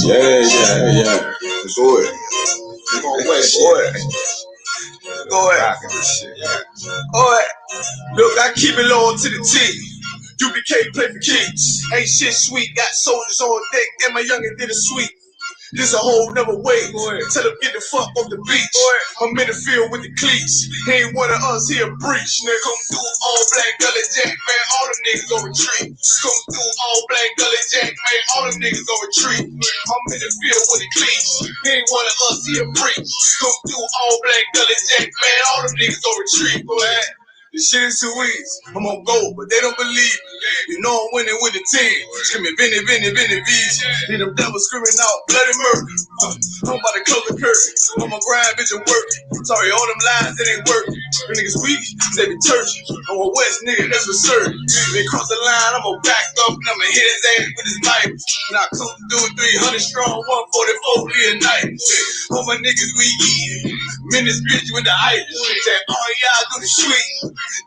Yeah. Go ahead. Come on, West. Go ahead. Go ahead. Go ahead. Look, I keep it low to the T. U.P.K play for keeps. Ain't shit sweet. Got soldiers on deck, and my youngin' did a sweep. This a whole nother way. Tell him get the fuck off the beach. I'm in the field with the cleats. He ain't one of us, he a breach. Nigga, come through all black gully jack, man. All them niggas go retreat. Come through all black gully jack, man. All them niggas go retreat. I'm in the field with the cleats. He ain't one of us, he a breach. Come through all black gully jack, man. All them niggas go retreat. Go ahead. This shit is too easy. I'm on gold, but they don't believe me. You know I'm winning with the team. Screaming Vinny, V's. Hear them devils screaming out bloody murder. I'm about to close the curtain. I'm a grind, bitch, and work. Sorry, all them lies, it ain't working. Them niggas weak, they be churchy. I'm a West nigga, that's for certain. They cross the line, I'm gonna back up, and I'ma hit his ass with his knife. When I come through 300 strong, 144 Lee a night. All my niggas, we eat. Men this bitch with the ice. Say, all y'all do the sweet.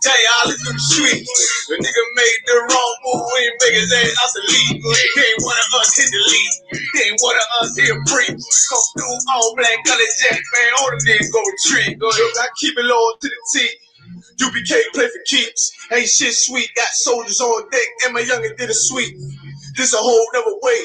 Tell y'all let's do the sweet. The nigga made the wrong move, we ain't make his ass out the lead. He ain't one of us, hit the lead. He ain't one of us, he a freak. Come through all black gully jack, man. All them niggas go retreat. Look, I keep it low to the T. U.P.K play for keeps. Ain't shit sweet. Got soldiers on deck, and my youngin' did a sweep. This a whole nother way.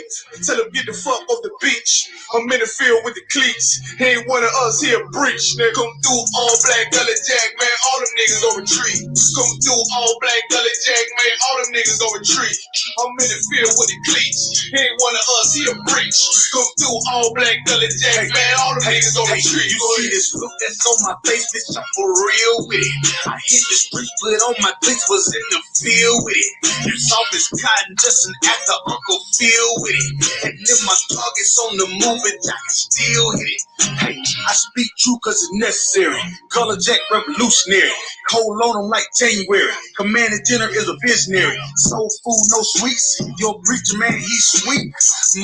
Tell him get the fuck off the beach. I'm in the field with the cleats. He ain't one of us, he a breach. Nigga, come through all black gully jack, man. All them niggas go retreat. Come through all black gully jack, man. All them niggas go retreat. I'm in the field with the cleats. He ain't one of us, he a breach. Come through all black gully jack, man. All them niggas go retreat. You see this look that's on my face, bitch, I'm for real with it. I hit the street, but on my clicks was in the field with it. You soft as cotton, just an actor. Uncle feel with it, and then my target's on the move, and I can still hit it. Hey, I speak true cause it's necessary. Color Jack revolutionary. Cold on them like January. Commander Dinner is a visionary. Soul food, no sweets. Your preacher man, he's sweet.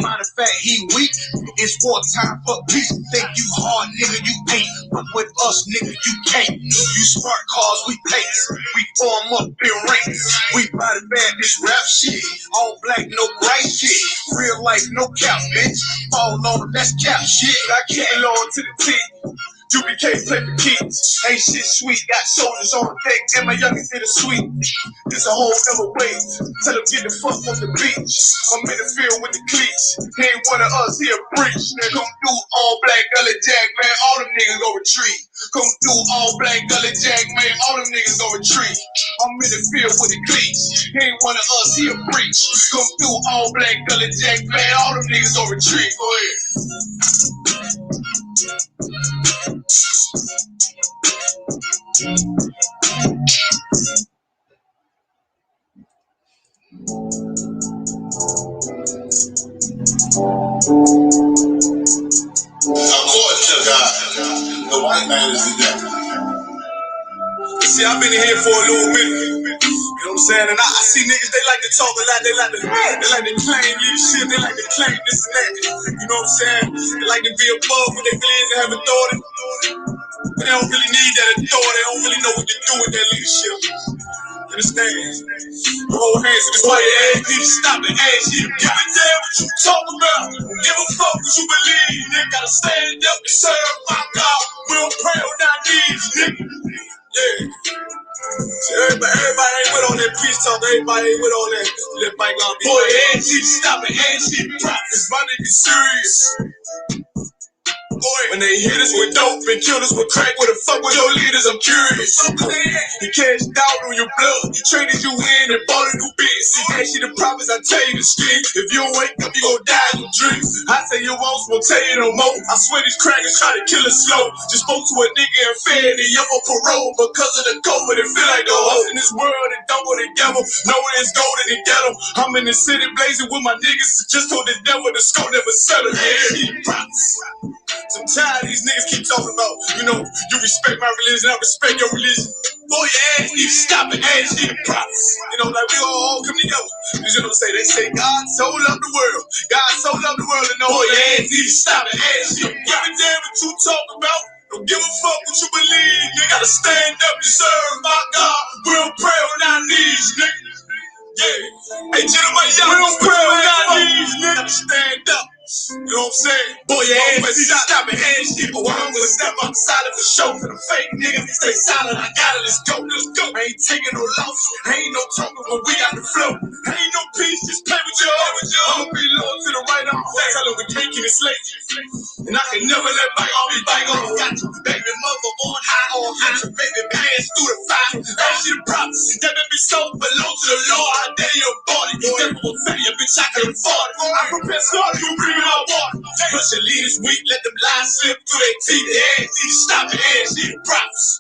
Matter of fact, he weak. It's wartime for peace. Think you hard, nigga, you ain't. But with us, nigga, you can't. You smart cars, we pace. We form up in ranks. We body bad, this rap shit. All black, no bright shit. Real life, no cap, bitch. Fall on them, that's cap shit. I keep it on to the T. U.P.K play for keeps. Ain't shit sweet. Got soldiers on deck, and my youngins did a sweep. This a whole nother way. Tell them get the fuck off the beach. I'm in the field with the cleats. He ain't one of us, he a breach. Nigga, come through all black gully jack, man. All them niggas go retreat. Come through all black gully jack, man. All them niggas go retreat. I'm in the field with the cleats. He ain't one of us, he a breach. Come through all black gully jack, man. All them niggas go retreat. Go ahead. According to God, the white man is the devil. See, I've been in here for a little minute. You know what I'm saying? And I see niggas, they like to talk a lot. They like to claim leadership. They like to claim this and that. You know what I'm saying? They like to be above what they believe and have authority. But they don't really need that authority. They don't really know what to do with that leadership. Understand? Hold hands with this white ass. Need to stop and ask you. Give a damn what you talk about. Give a fuck what you believe. Nigga gotta stand up and serve my God. We'll pray on our knees, nigga. Yeah. So everybody ain't with on that peace talk. Everybody ain't with on that. Let Mike on be. Boy, ass you stop and ask you. Cause my nigga serious. Boy, when they hit us with dope and kill us with crack, what the fuck with your leaders? I'm curious. He cashed out on your blood. He traded you in and bought a new bitch. He asked you the prophets, I tell you the street. If you don't wake up, you gon' die in your dreams. I say you won't tell you no more. I swear these crackers try to kill us slow. Just spoke to a nigga and fed the up on parole because of the COVID. It feel like the hoes in this world and don't go together. Knowing it's golden and ghetto. I'm in the city blazing with my niggas. Just told the devil the scope never settle. Yeah, he prophets. I'm tired of these niggas keep talking about, you know, you respect my religion, I respect your religion. Boy, your ass need to stop and ask you the prophets. You know, like we all come together. You know what I'm saying? They say God so loved the world. God so loved the world, and no, boy, your ass need to stop and ask you. Give a damn what you talk about. Don't give a fuck what you believe. You gotta stand up and serve my God. We'll pray on our knees, nigga. Yeah. Hey, gentlemen, y'all don't pray on our knees, nigga. Gotta stand up. You know what I'm saying? Boy, your ass need to stop and hand shit. Or I'm gonna step up silent for show. For the fake niggas, they stay silent. I got it, let's go, let's go. I ain't taking no loss. I ain't no talking, but we got the flow. I ain't no peace, just play with you. I'ma be low to the right arm. Tell her we can't keep it slave. And I can never let bygone be bygone. Got your baby mother on high, on high. Your baby pass through the fire. Ain't she the promise? That baby soul belong to the Lord. I dare your body. Never will fail you, bitch. I can afford it. I prepare slaughter, you bring me my water. Push your leaders weak, let them lies slip through their teeth. They ass need to stop the ass, she the promise.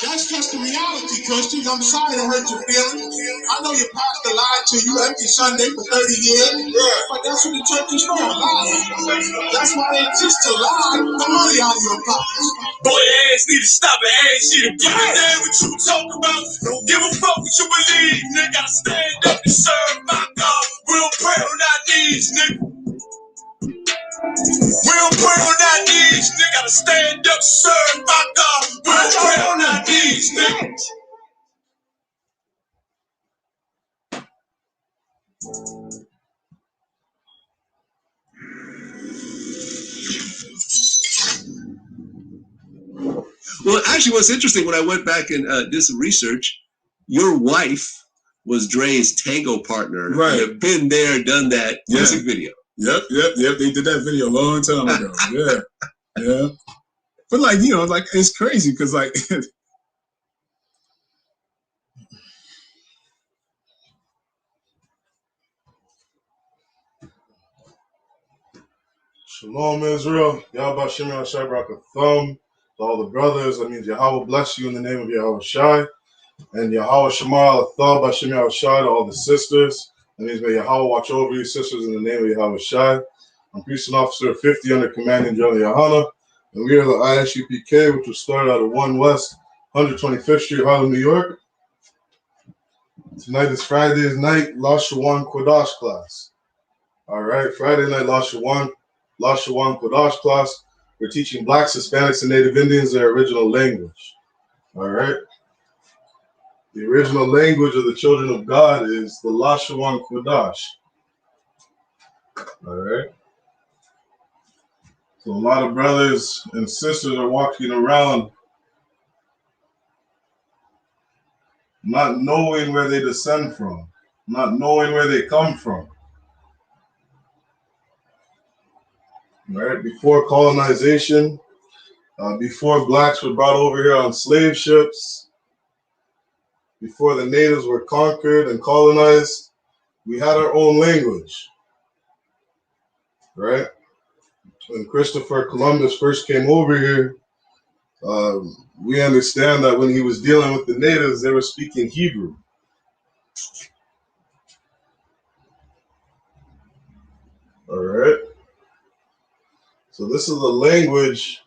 That's just the reality, Christian. I'm sorry to hurt your feelings. I know your pastor lied to you every Sunday for 30 years, but that's what the church is for, lies. That's why they exist to lie the money out of your pockets. Boy, your ass need to stop it, ass she the promise. That what you talk about, don't give a fuck what you believe. Nigga, gotta stand up and serve my God. We'll pray on our knees, nigga. We'll pray on our knees, nigga. Gotta stand up, serve my God. We'll pray on our knees, nigga. Well, actually, what's interesting, when I went back and did some research, your wife was Dre's tango partner. Right. You've been there, done that music video. Yep. They did that video a long time ago. Yeah. But like, you know, like it's crazy because like Shalom Israel, Yahweh Shem Yahshai Barakatham, to all the brothers. That means Yahweh bless you in the name of Yahweh Shai, and Yahweh Shema Athal Bashem Yahushai to all the sisters. That means may Yahweh watch over you sisters in the name of Yahweh Shai. I'm Priest and Officer 50 under Commanding General Yahanna, and we are the I.S.U.P.K, which was started out of 1 West 125th Street, Harlem, New York. Tonight is Friday's night, Lashawan Qadash class. All right, Friday night, Lashawan Qadash class. We're teaching Blacks, Hispanics, and Native Indians their original language. All right. The original language of the children of God is the Lashawan Qadash. All right. So a lot of brothers and sisters are walking around not knowing where they descend from, not knowing where they come from. All right. Before colonization, before blacks were brought over here on slave ships, before the natives were conquered and colonized, we had our own language, right? When Christopher Columbus first came over here, we understand that when he was dealing with the natives, they were speaking Hebrew. All right? So this is the language.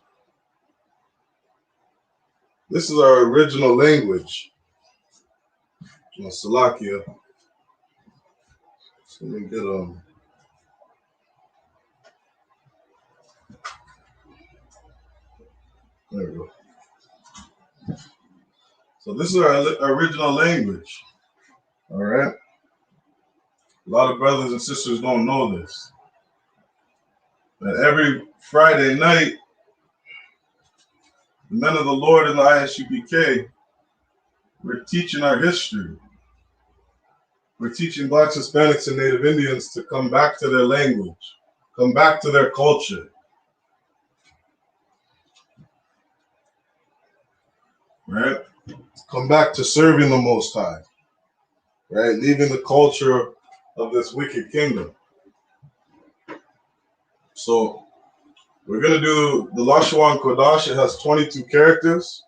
This is our original language. Salakia. So let me get there we go. So this is our original language. All right? A lot of brothers and sisters don't know this. That every Friday night, the men of the Lord in the I.S.U.P.K, we're teaching our history. We're teaching Blacks, Hispanics, and Native Indians to come back to their language, come back to their culture. Right? Come back to serving the Most High. Right? Leaving the culture of this wicked kingdom. So we're going to do the Lashawan Qadash. It has 22 characters.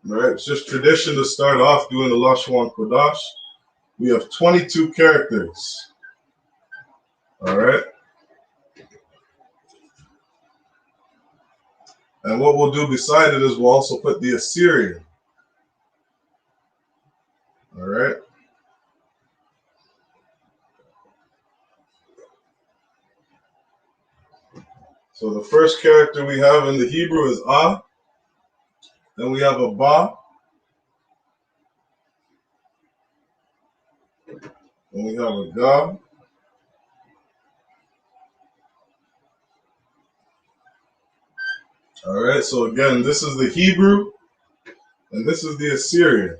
Right? It's just tradition to start off doing the Lashawan Qadash. We have 22 characters. All right? And what we'll do beside it is we'll also put the Assyrian. All right? So the first character we have in the Hebrew is Ah. Then we have a Ba. And we have a God. All right, so again, this is the Hebrew, and this is the Assyrian.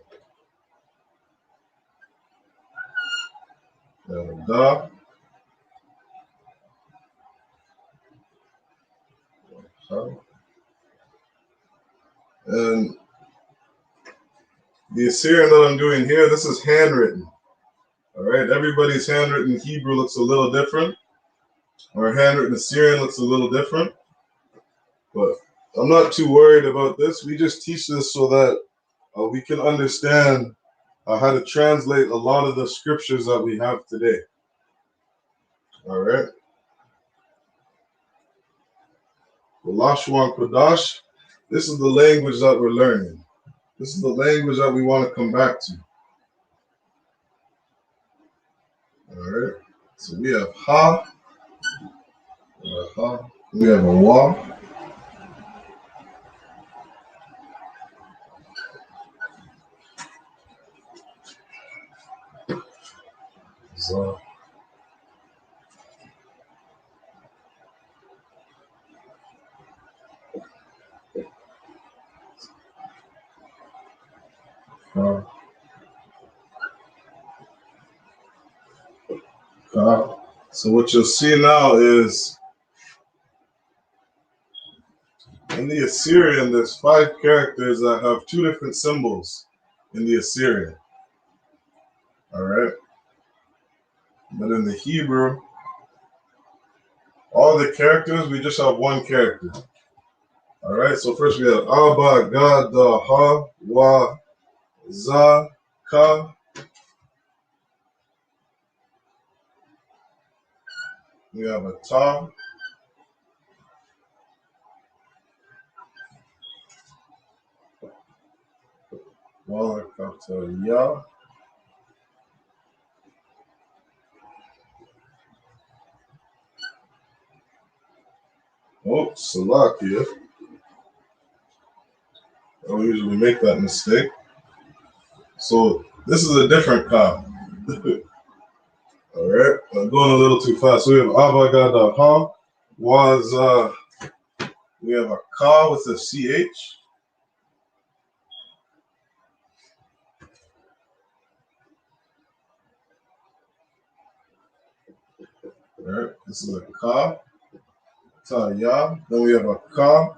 We have a Da. And the Assyrian that I'm doing here, this is handwritten. All right, everybody's handwritten Hebrew looks a little different. Our handwritten Assyrian looks a little different. But I'm not too worried about this. We just teach this so that we can understand how to translate a lot of the scriptures that we have today. All right. The Lashawan Qadash, this is the language that we're learning. This is the language that we want to come back to. All right. So we have Ha. We have a Wa. Za. Ka. Ka. So what you'll see now is in the Assyrian, there's 5 characters that have 2 different symbols in the Assyrian. All right. But in the Hebrew, all the characters, we just have 1 character. All right. So first we have Abba, Ga, Da, Ha, Wa, Za, Ka. We have a Ta. Wa, Ka, Ta, Ya. Oh, Salakia. I don't usually make that mistake. So this is a different Ka. All right. I'm going a little too fast. So we have Abba, Ga, Da, Ha, Wa, Za. We have a Ka with a CH. All right. This is a Ka. Ta, Ya. Then we have a Ka.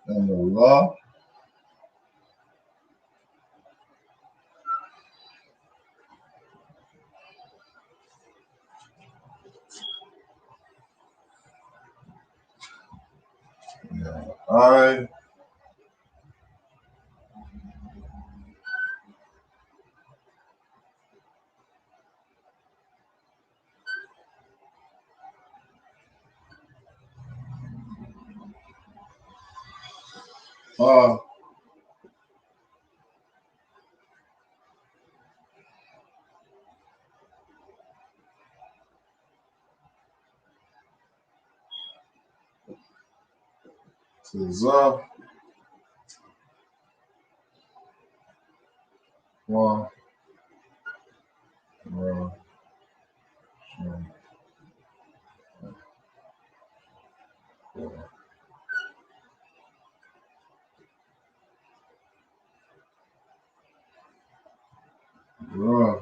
And the La. Yeah. I. To Za. Wa. Ra. Sha. Ra.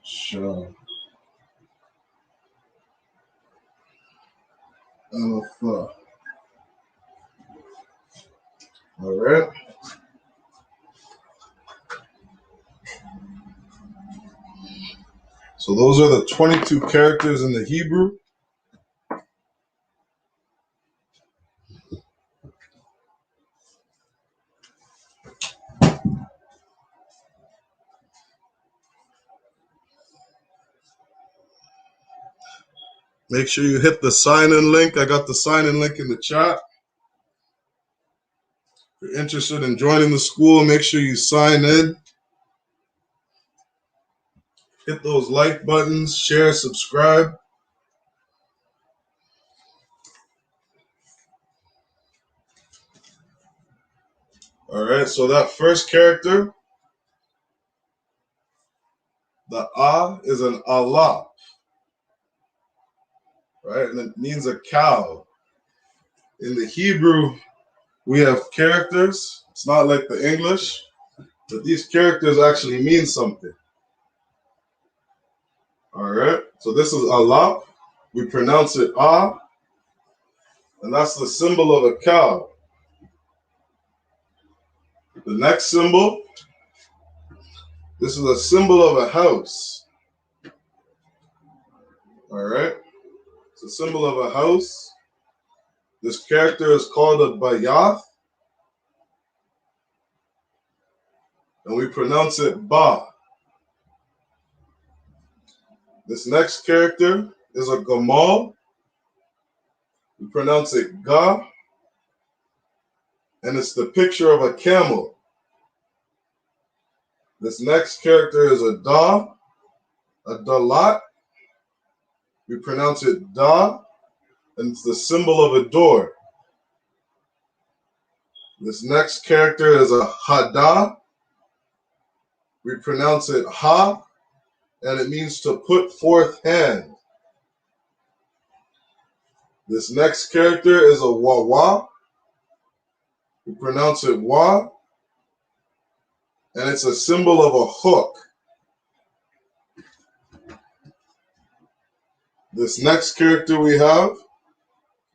Sha. And a Tha. All right. So those are the 22 characters in the Hebrew. Make sure you hit the sign-in link. I got the sign-in link in the chat. If you're interested in joining the school, make sure you sign in. Hit those like buttons, share, subscribe. All right, so that first character, the is an Allah, right? And it means a cow. In the Hebrew, we have characters. It's not like the English, but these characters actually mean something. All right, so this is Allah. We pronounce it and that's the symbol of a cow. The next symbol, this is a symbol of a house. All right, it's a symbol of a house. This character is called a bayath, and we pronounce it ba. This next character is a gamal. We pronounce it ga, and it's the picture of a camel. This next character is a dalat. We pronounce it da, and it's the symbol of a door. This next character is a hada. We pronounce it ha, and it means to put forth hand. This next character is a wawa. We pronounce it wa, and it's a symbol of a hook. This next character we have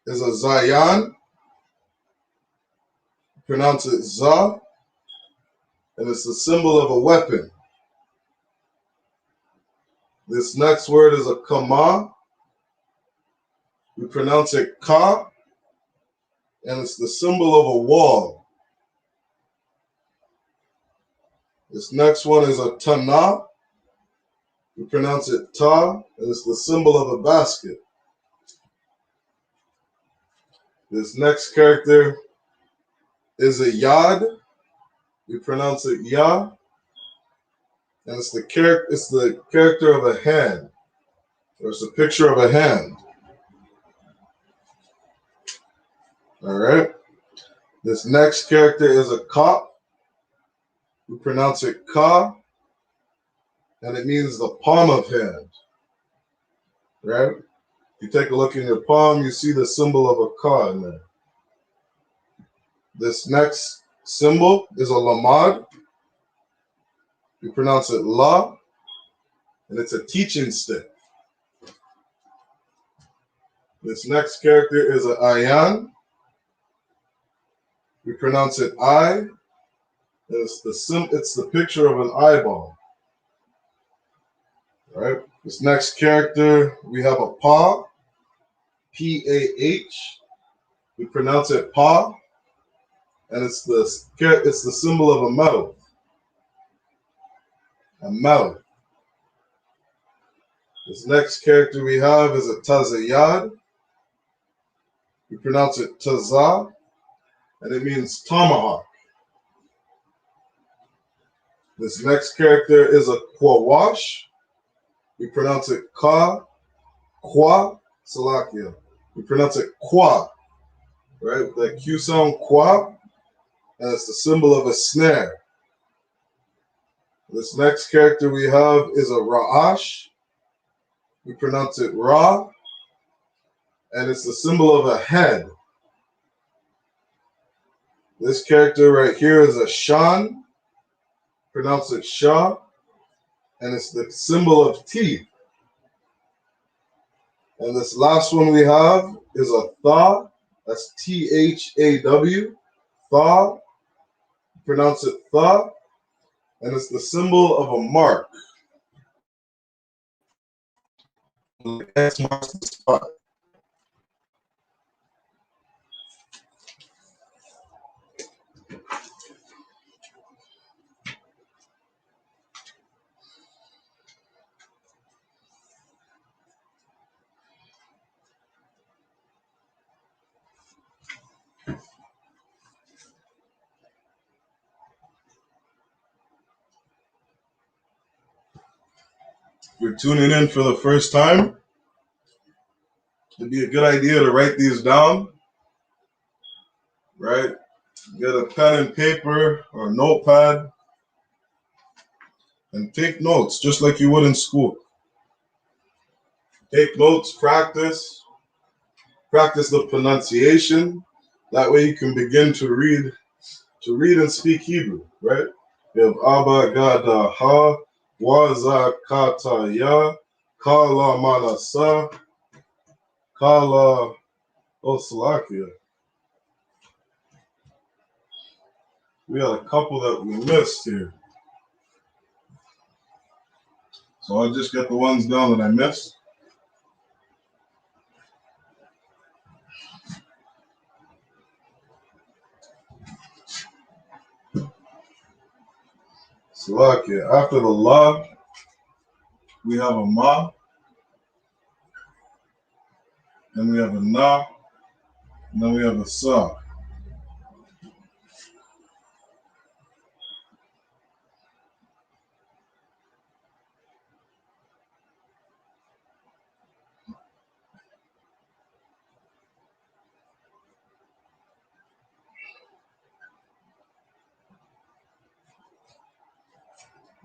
is a zayan. We pronounce it za, and it's the symbol of a weapon. This next word is a kama. We pronounce it ka, and it's the symbol of a wall. This next one is a tana. We pronounce it ta, and it's the symbol of a basket. This next character is a yad. We pronounce it ya, and it's the character of a hand, or it's a picture of a hand. All right. This next character is a kaf. We pronounce it ka, and it means the palm of hand. Right? If you take a look in your palm, you see the symbol of a ka in there. This next symbol is a lamad. We pronounce it la, and it's a teaching stick. This next character is an ayan. We pronounce it I, and it's the picture of an eyeball. Right? This next character, we have a pa, P-A-H. We pronounce it pa, and it's the symbol of a mouth. A mouth. This next character we have is a tazayad. We pronounce it taza, and it means tomahawk. This next character is a kwawash. We pronounce it kwa, salakia. We pronounce it kwa, right? That Q sound, kwa, and it's the symbol of a snare. This next character we have is a ra'ash. We pronounce it ra, and it's the symbol of a head. This character right here is a shan. Pronounce it sha, and it's the symbol of teeth. And this last one we have is a tha. That's T-H-A-W. Tha. Pronounce it tha, and it's the symbol of a mark. X marks the spot. you're tuning in for the first time, it'd be a good idea to write these down, right? Get a pen and paper or a notepad and take notes just like you would in school. Take notes, practice the pronunciation. That way you can begin to read and speak Hebrew, right? You have Abba Gada Ha, Waza Kata Ya, Kala Manasa, Kala Osalakia. We had a couple that we missed here. So I'll just get the ones down that I missed. Salakia. After the La, we have a Ma, then we have a Na, and then we have a Sa.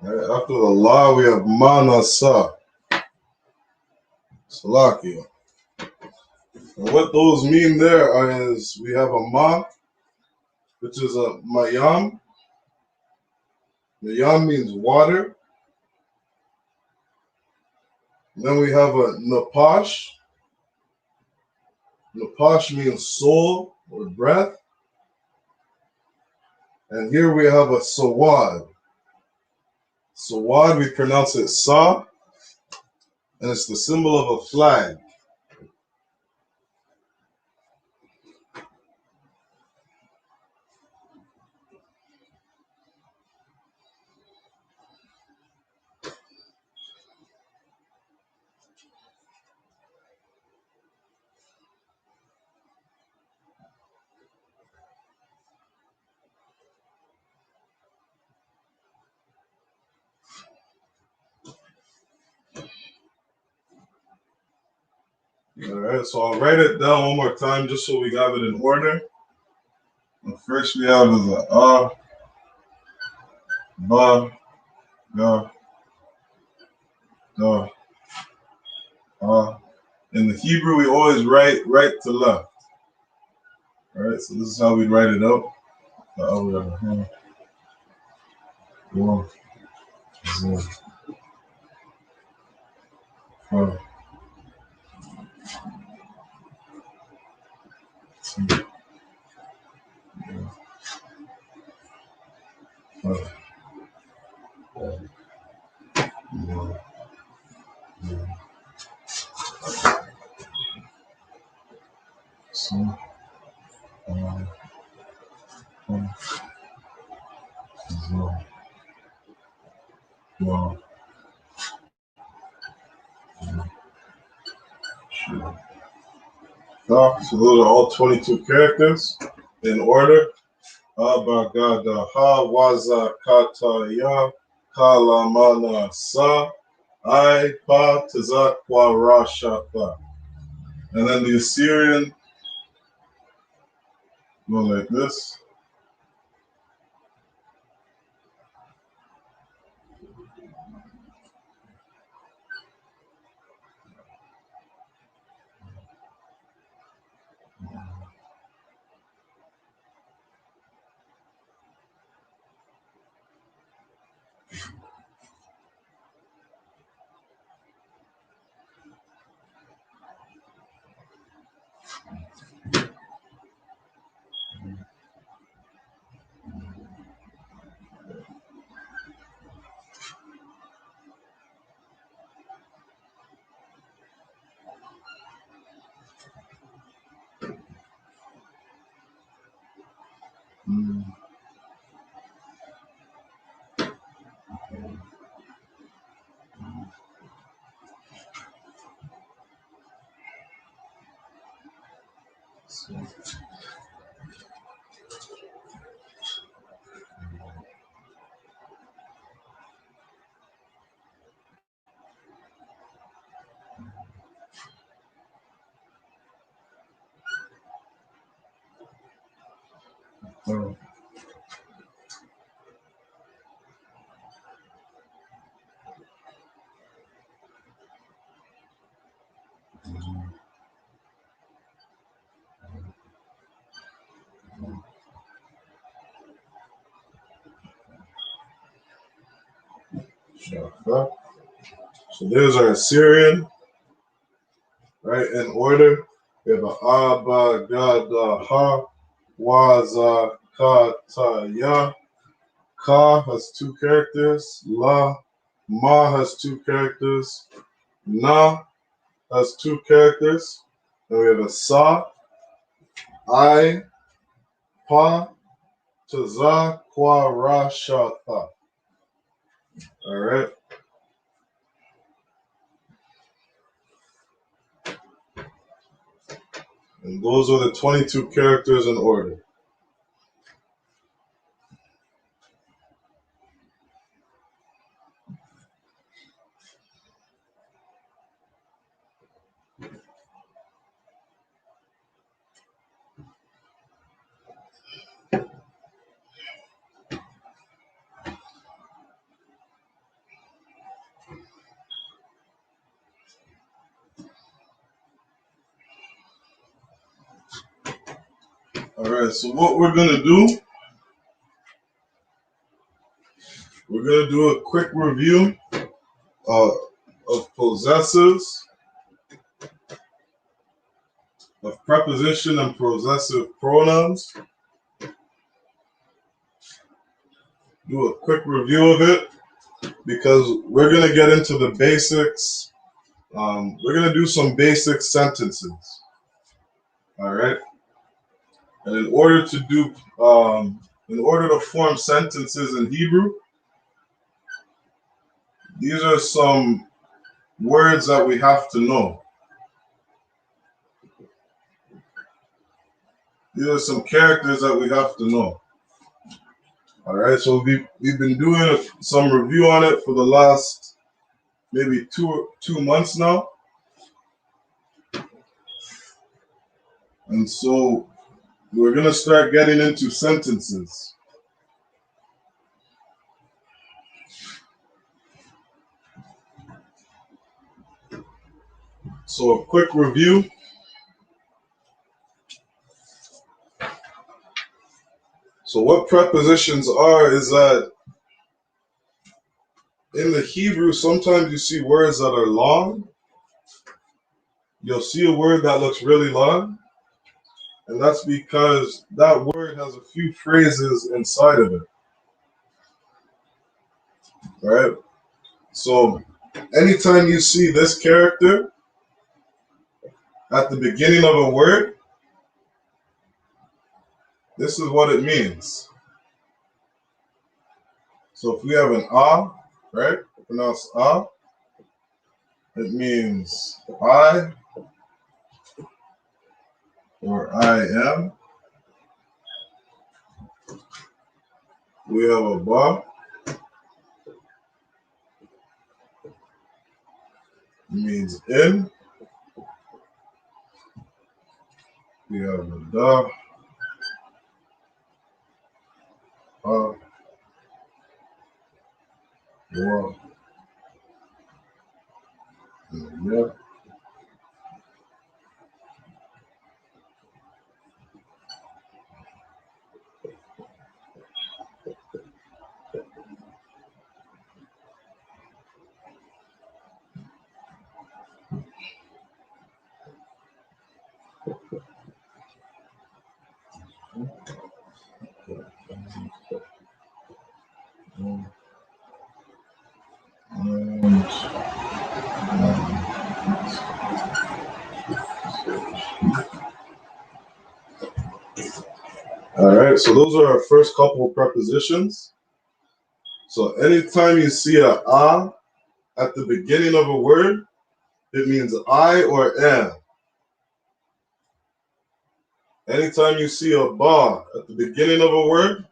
Right, after the La, we have Manasa. Salakia. And what those mean there is we have a Ma, which is a Mayam. Mayam means water. And then we have a Napash. Napash means soul or breath. And here we have a Sawad. Sawad, we pronounce it Sa, and it's the symbol of a flag. All right, so I'll write it down one more time just so we have it in order. The first we have is a Ba, Ga, Da, In the Hebrew, we always write right to left. All right, so this is how we write it out. So those are all 22 characters in order. Abba Gada Ha, Waza Kata Ya, Kala Mana Sa, I Pa Tazak Wa Rasha Pa. And then the Assyrian go like this. So there's our Assyrian, right, in order. We have a Abba, Gada, Ha, Waza, Ka, Ta, Ya. Ka has 2 characters. La, Ma has 2 characters. Na has 2 characters. Then we have a Sa, I, Pa, Taza, Kwa, Ra, Sha, Ta. All right. And those are the 22 characters in order. All right, so what we're going to do, we're going to do a quick review of possessives, of preposition and possessive pronouns. Do a quick review of it because we're going to get into the basics. We're going to do some basic sentences. All right. And in order to form sentences in Hebrew, these are some words that we have to know. These are some characters that we have to know. All right, so we've been doing some review on it for the last maybe two months now. And so we're going to start getting into sentences. So a quick review. So what prepositions are is that in the Hebrew, sometimes you see words that are long. You'll see a word that looks really long. And that's because that word has a few phrases inside of it. All right? So anytime you see this character at the beginning of a word, this is what it means. So if we have an ah, right? Pronounce ah, it means I or I am. We have a ba, it means in. We have a da, wa, and ya. All right, so those are our first couple of prepositions. So anytime you see a ah at the beginning of a word, it means I or am. Anytime you see a ba at the beginning of a word,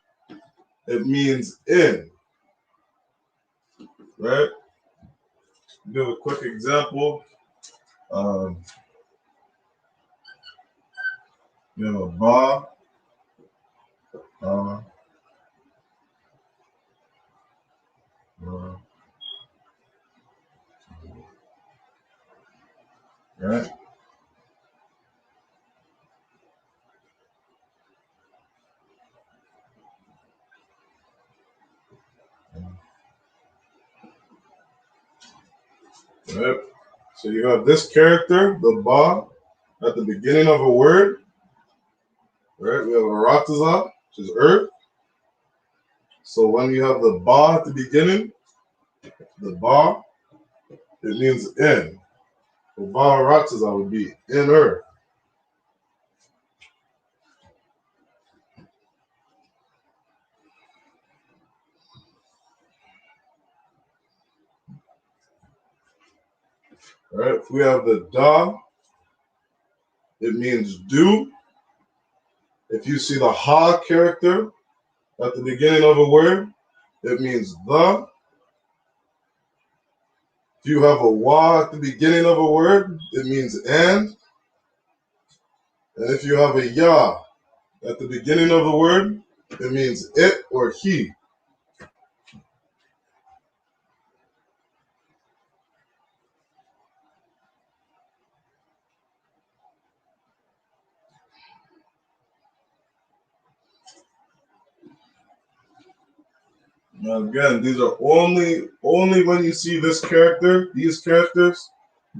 it means in. Right? Give a quick example. You have a ba, Right. Right. So you have this character, the ba, at the beginning of a word. Right. We have a rataza, which is earth. So when you have the ba at the beginning, the ba, it means in. The ba rataza would be in earth. Right. If we have the da, it means do. If you see the ha character at the beginning of a word, it means the. If you have a wa at the beginning of a word, it means and. And if you have a ya at the beginning of a word, it means it or he. Now again, these are only when you see this character, these characters,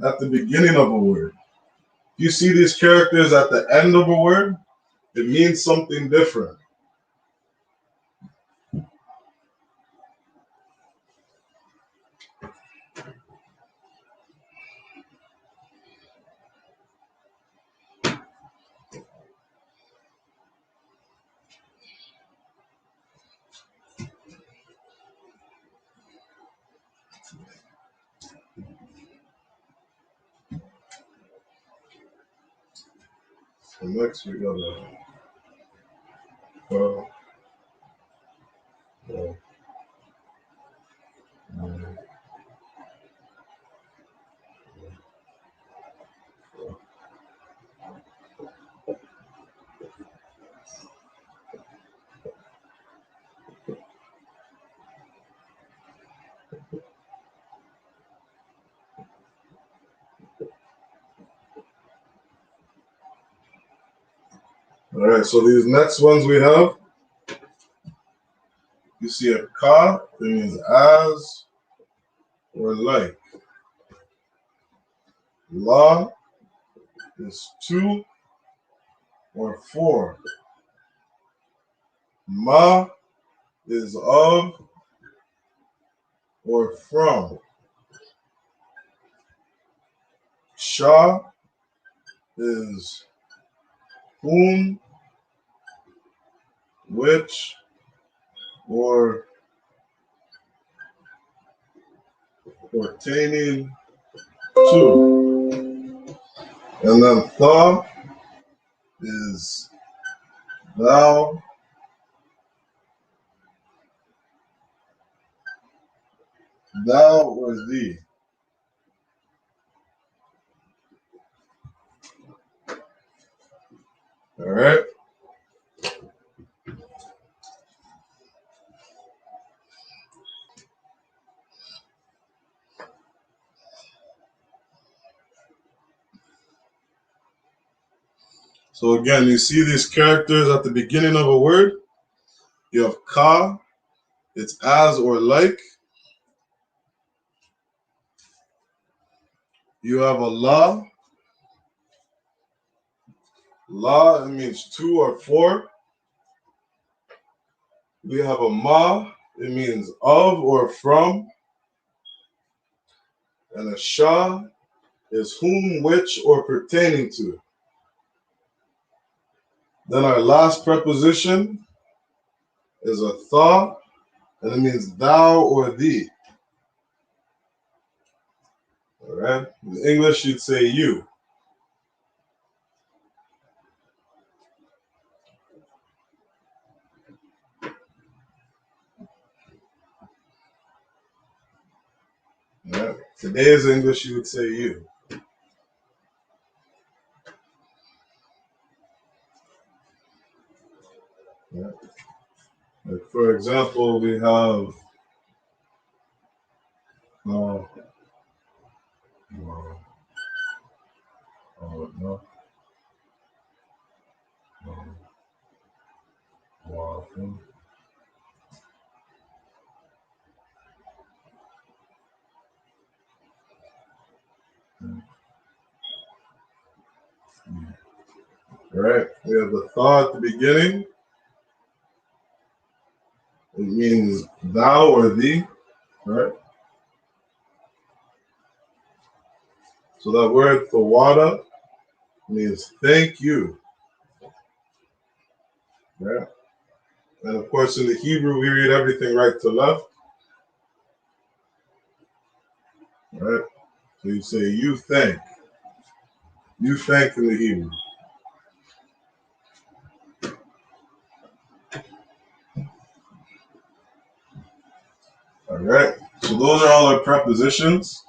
at the beginning of a word. If you see these characters at the end of a word, it means something different. So next we got all right, so these next ones we have, you see a ka, it means as or like. La is to or for. Ma is of or from. Sha is whom, which, or pertaining to. And then tha is thou, or thee. All right. So again, you see these characters at the beginning of a word. You have ka, it's as or like. You have a la. La, it means to or for. We have a ma, it means of or from. And a sha is whom, which, or pertaining to. Then our last preposition is a tha, and it means thou or thee. All right. In English, you'd say you. All right. Today's English, you would say you. Yeah. Like for example, we have no, no, no, no, right? We have the thought at the beginning. It means thou or thee, right? So that word thawada means thank you, right? And of course, in the Hebrew, we read everything right to left, right? So you say you thank in the Hebrew. All right. So those are all our prepositions.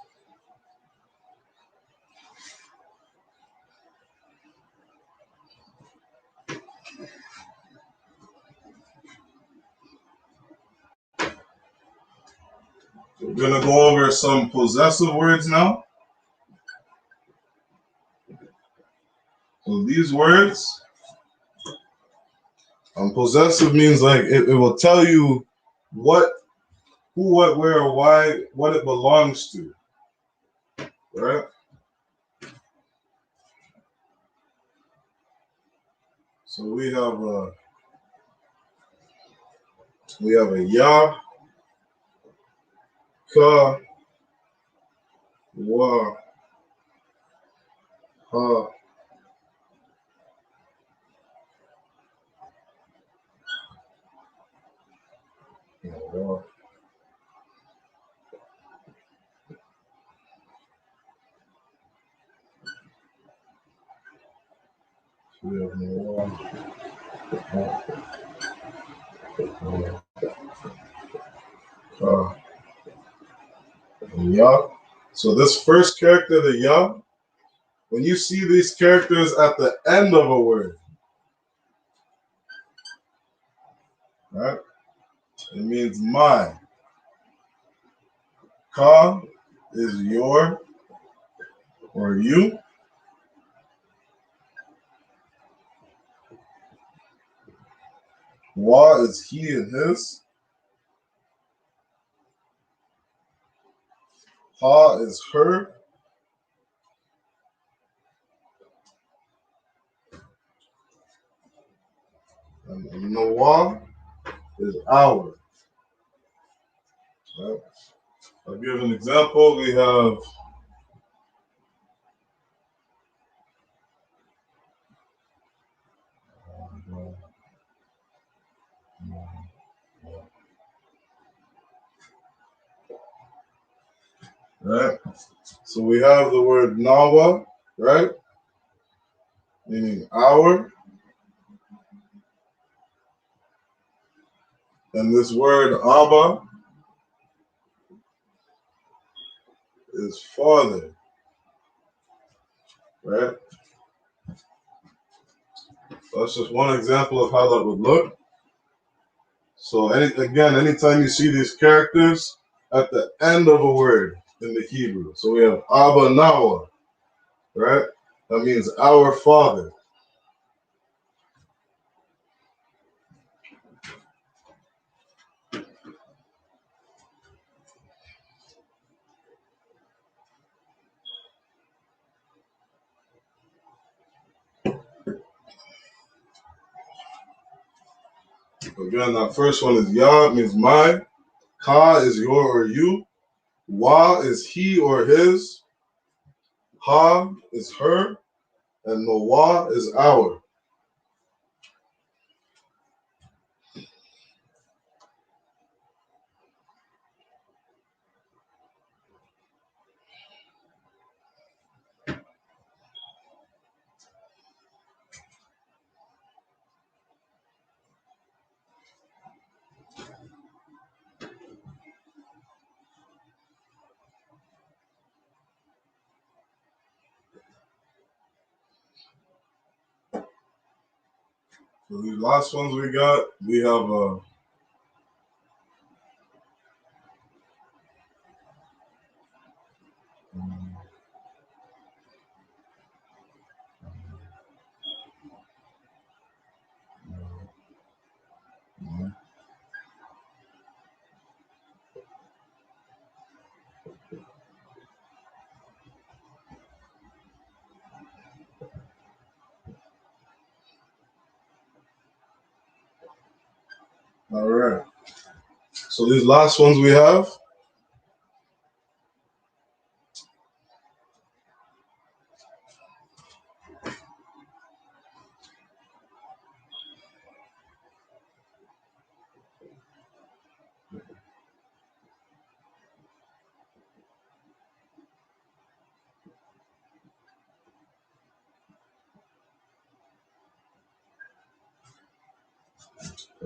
So we're gonna go over some possessive words now. So these words, possessive means like it will tell you what, who, what, where, or why, what it belongs to, right? So we have a ya, ka, wa, ha, wa. We have wa, ha, ka, and ya. So this first character, the ya, when you see these characters at the end of a word, right? It means my. Ka is your or you. Wa is he and his. Ha is her. And Nawa is our. Right? I'll give an example. We have right. So we have the word Nawa, right? Meaning our. And this word Abba is father, right? So that's just one example of how that would look. So anytime you see these characters at the end of a word in the Hebrew, so we have Abba Nawa, right? That means our father. Again, that first one is Yah, means my. Ka is your or you. Wa is he or his. Ha is her. And Noah is our. So these last ones we got, we have All right. So these last ones we have.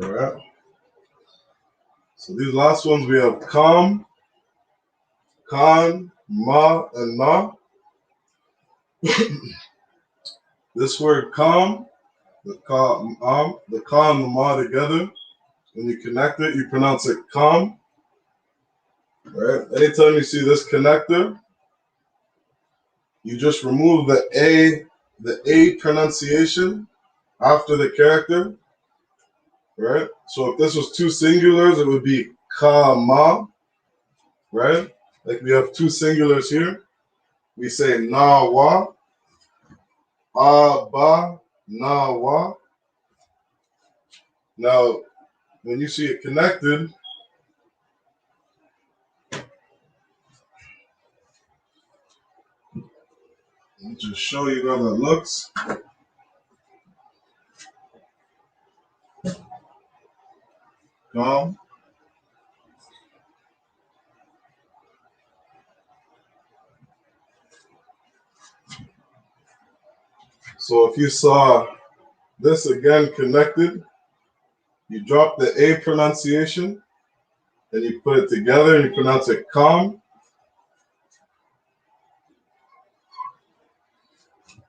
All right. So these last ones we have Kam, Khan, Ma, and Na. This word Kam, the Ka and the Ma together. When you connect it, you pronounce it Kam. Right? Anytime you see this connector, you just remove the A pronunciation after the character. Right? So if this was two singulars, it would be Ka-ma. Right? Like we have two singulars here. We say Na-wa, A-ba, Na-wa. Now, when you see it connected, I'll just show you how that looks. Calm. So if you saw this again connected, you drop the A pronunciation, and you put it together and you pronounce it calm.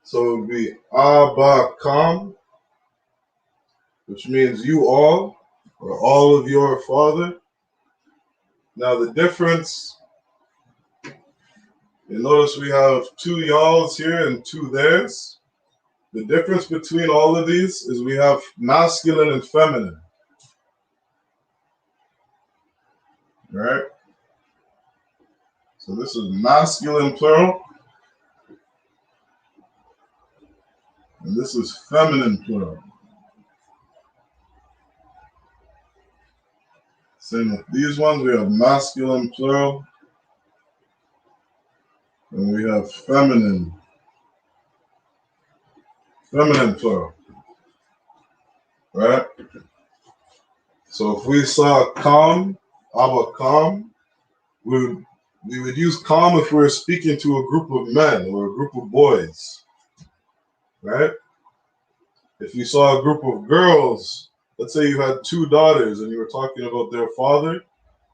So it would be Abba Kam, which means you all, or all of your father. Now the difference, you notice we have two y'alls here and two theirs. The difference between all of these is we have masculine and feminine. Right? So this is masculine plural, and this is feminine plural. Same with these ones, we have masculine plural, and we have feminine plural. Right? So if we saw calm, Abba calm, we would use calm if we were speaking to a group of men or a group of boys. Right? If you saw a group of girls, let's say you had two daughters and you were talking about their father,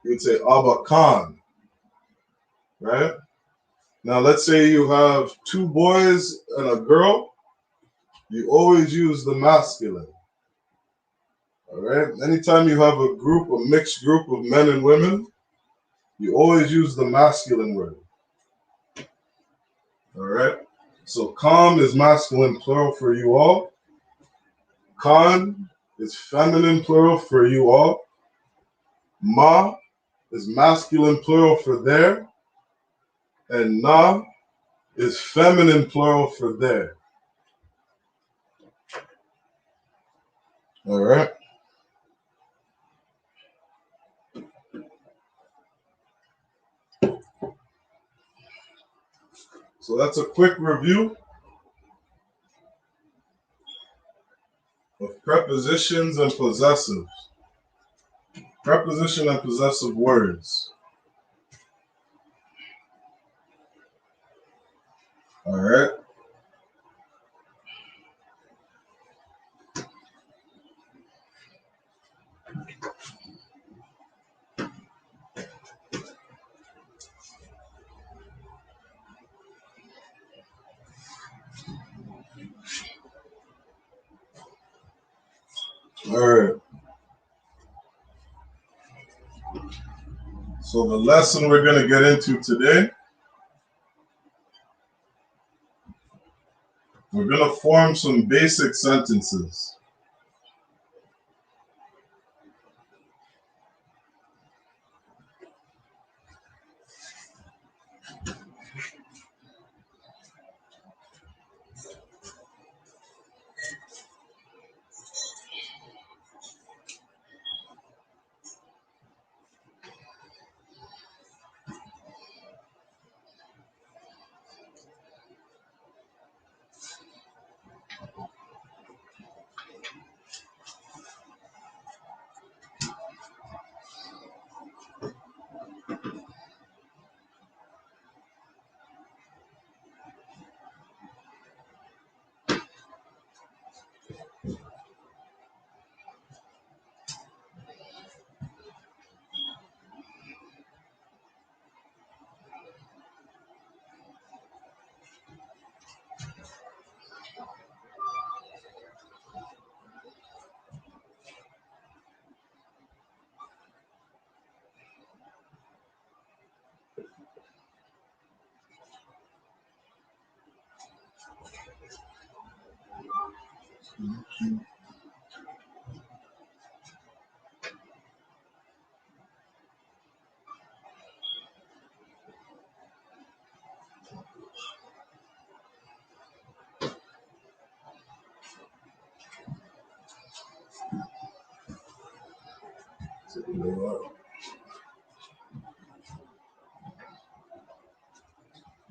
you would say Abba Khan. Right? Now let's say you have two boys and a girl, you always use the masculine. All right? Anytime you have a group, a mixed group of men and women, you always use the masculine word. All right? So calm is masculine plural for you all. Khan is feminine plural for you all. Ma is masculine plural for there. And na is feminine plural for there. All right? So that's a quick review of prepositions and possessives. Preposition and possessive words. All right? All right. So the lesson we're going to get into today, we're going to form some basic sentences.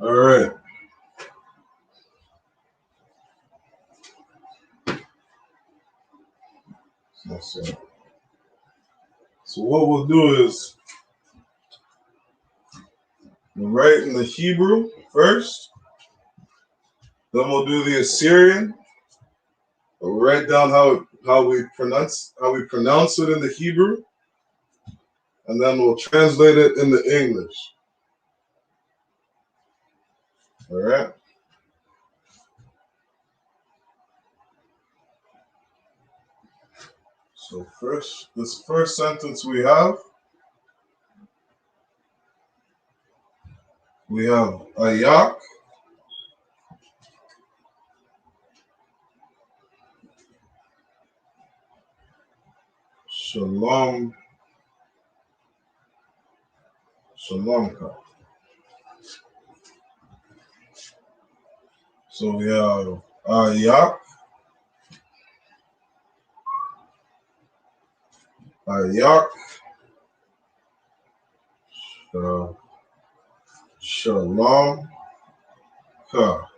All right. So what we'll do is we'll write in the Hebrew first, then we'll do the Assyrian. We'll write down how we pronounce it in the Hebrew, and then we'll translate it in the English. All right. So this first sentence we have ayak, shalom, shalomka. So we have ayak, shalom, ka.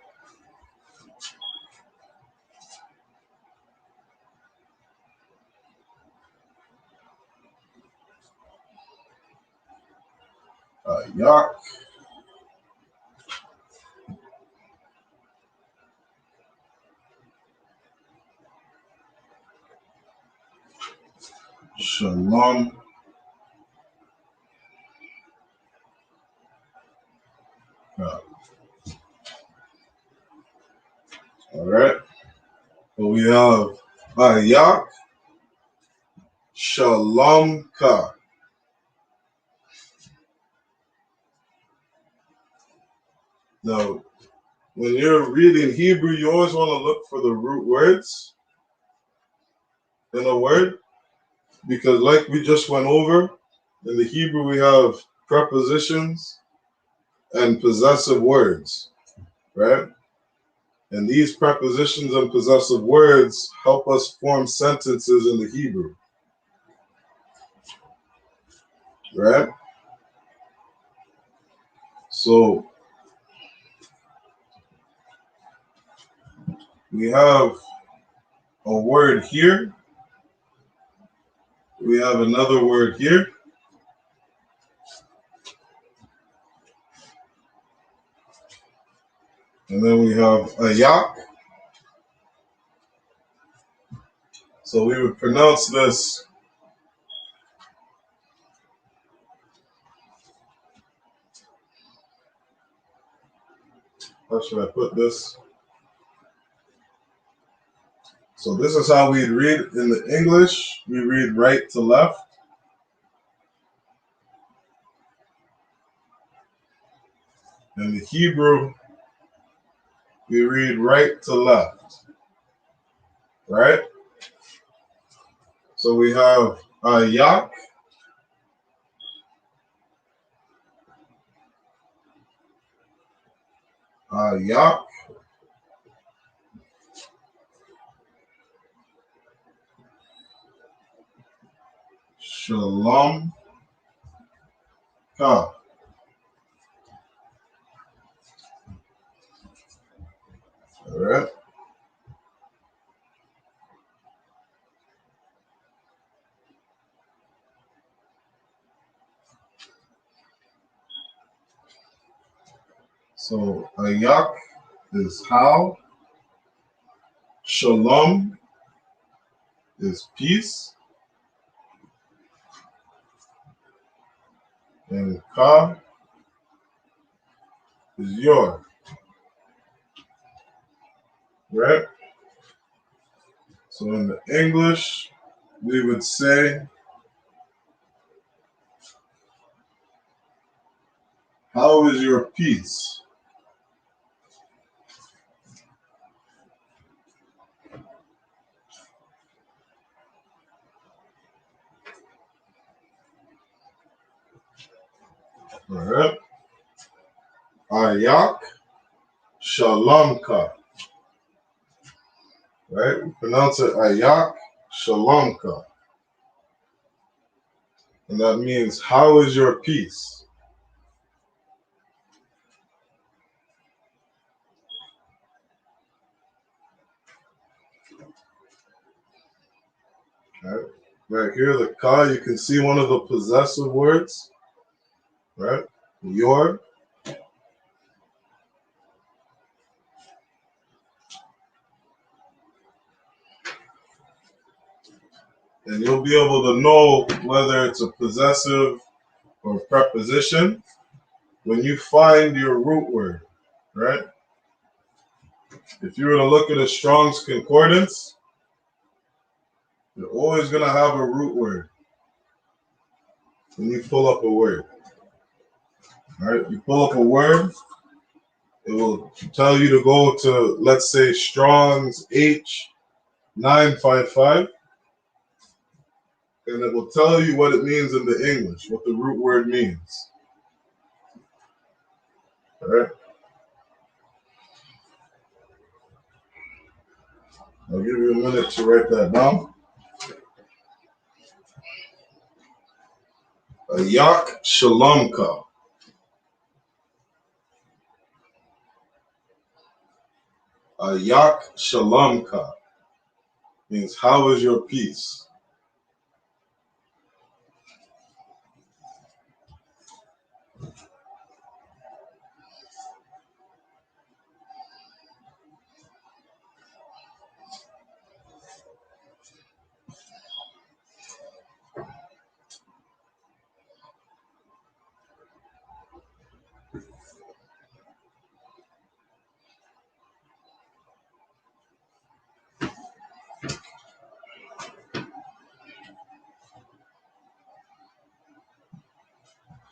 Ayak, shalom, ka. All right. So we have ayak, shalom, ka. Now, when you're reading Hebrew, you always want to look for the root words in a word, because like we just went over, in the Hebrew we have prepositions and possessive words, right? And these prepositions and possessive words help us form sentences in the Hebrew, right? So we have a word here, we have another word here, and then we have ayak. So we would pronounce this how should I put this? So this is how we read in the English. We read right to left. In the Hebrew, we read right to left, right? So we have ayak, ayak, shalom, ka. All right. So ayak is how, shalom is peace, and ka is your, right? So in the English, we would say, how is your peace? All right. I.S.U.P.K, SHALAM. Right? We pronounce it I.S.U.P.K, SHALAM. And that means, how is your peace? Right? Right here, the ka, you can see one of the possessive words, right? Your. And you'll be able to know whether it's a possessive or preposition when you find your root word, right? If you were to look at a Strong's Concordance, you're always going to have a root word when you pull up a word. All right? You pull up a word, it will tell you to go to, let's say, Strong's H955, and it will tell you what it means in the English, what the root word means. All right? I'll give you a minute to write that down. I.S.U.P.K, SHALAM. I.S.U.P.K, SHALAM means, how is your peace?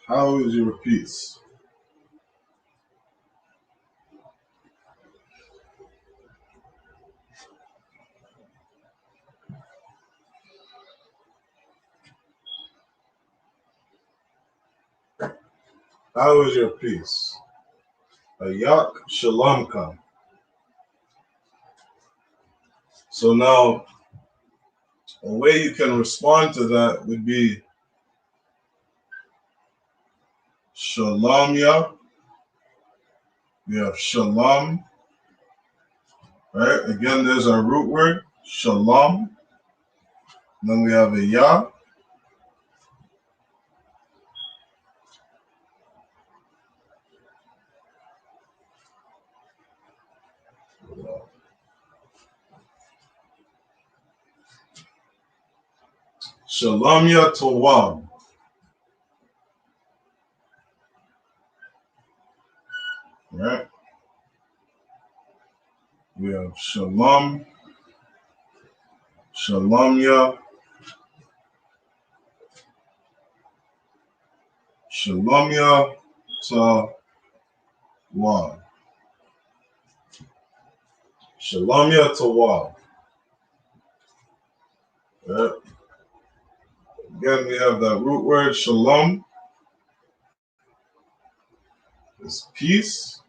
How is your peace? How is your peace? I.S.U.P.K, SHALAM. So now, a way you can respond to that would be Shalamya. We have Shalom, right? Again, there's our root word, Shalom. And then we have a Ya. Shalamya Tawab. Right? We have Shalom, Shalamya, Shalamya Tawab. Shalamya Tawab. Right? Again, we have that root word, Shalom, is peace.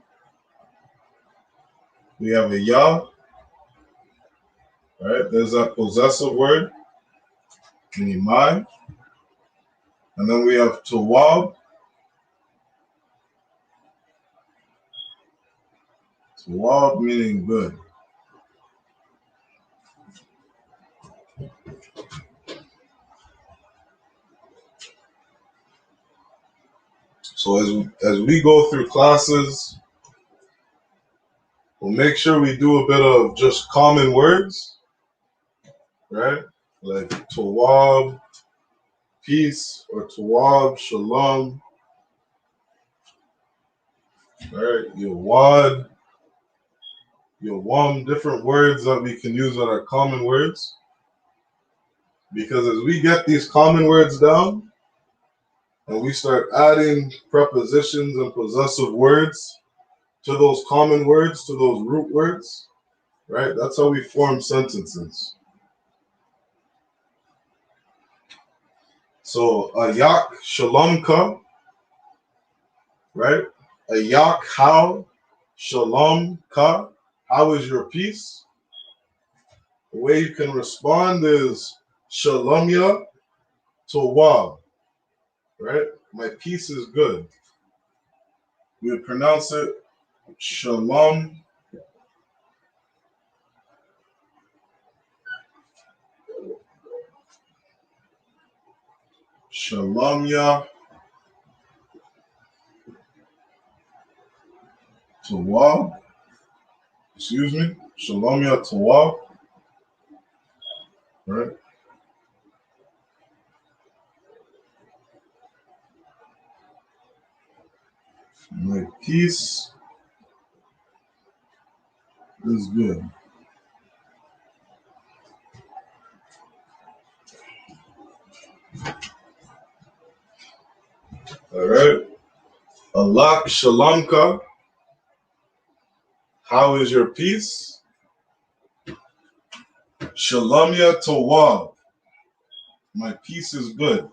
We have a Ya, right? There's that possessive word, Nimai. And then we have Tawab. Tawab meaning good. So as we go through classes, we'll make sure we do a bit of just common words, right? Like Tawab, peace, or Tawab, Shalom, right? Yawad, Yawam, different words that we can use that are common words. Because as we get these common words down, and we start adding prepositions and possessive words to those common words, to those root words, right? That's how we form sentences. So, I.S.U.P.K, SHALAM. right? A yak, how, shalom, ka, how is your peace? The way you can respond is shalom ya towab, right? My peace is good. We would pronounce it shalom, shalom ya towab, excuse me, shalom ya towab, right? My peace is good. All right. Allah shalomka. How is your peace? Shalom ya towab. My peace is good.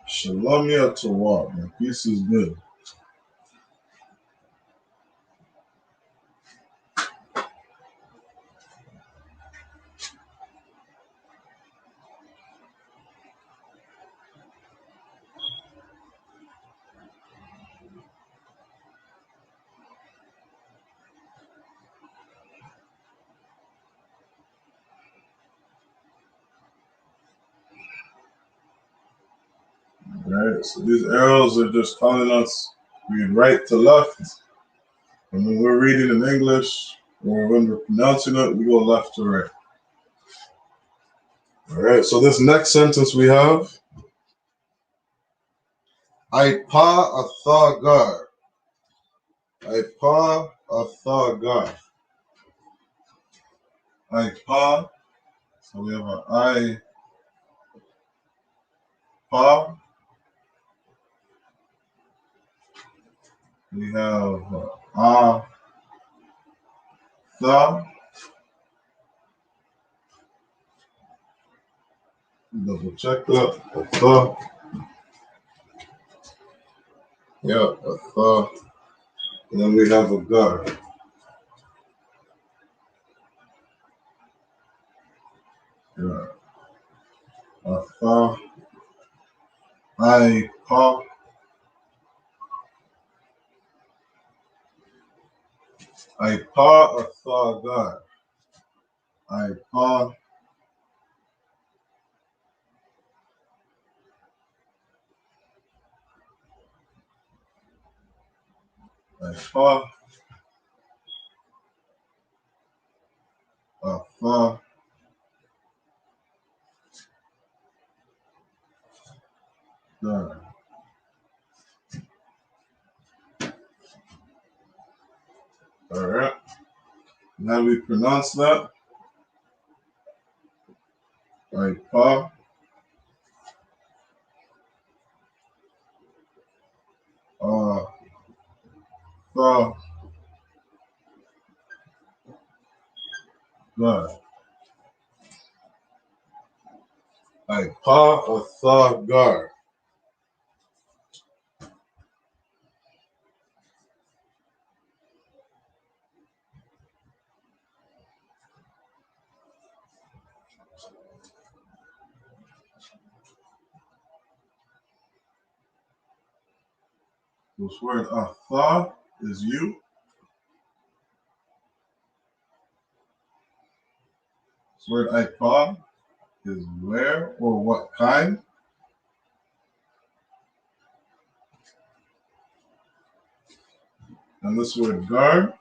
Shalom ya towab. My peace is good. Right? So these arrows are just telling us read right to left. And when we're reading in English, or when we're pronouncing it, we go left to right. All right, so this next sentence we have, I.P.A athagar. I.P.A athagar. I.P.A, so we have an I.P.A. We have tha. Double check that. Tha. Yeah, tha. And then we have a gar. Yeah. Tha. I.P.A. I.P.A athagar. I.P.A. I.P.A athagar. All right. Now we pronounce that. I.P.A. Athagar. I.P.A athagar. This word atha is you. This word I.P.A is where or what kind. And this word gar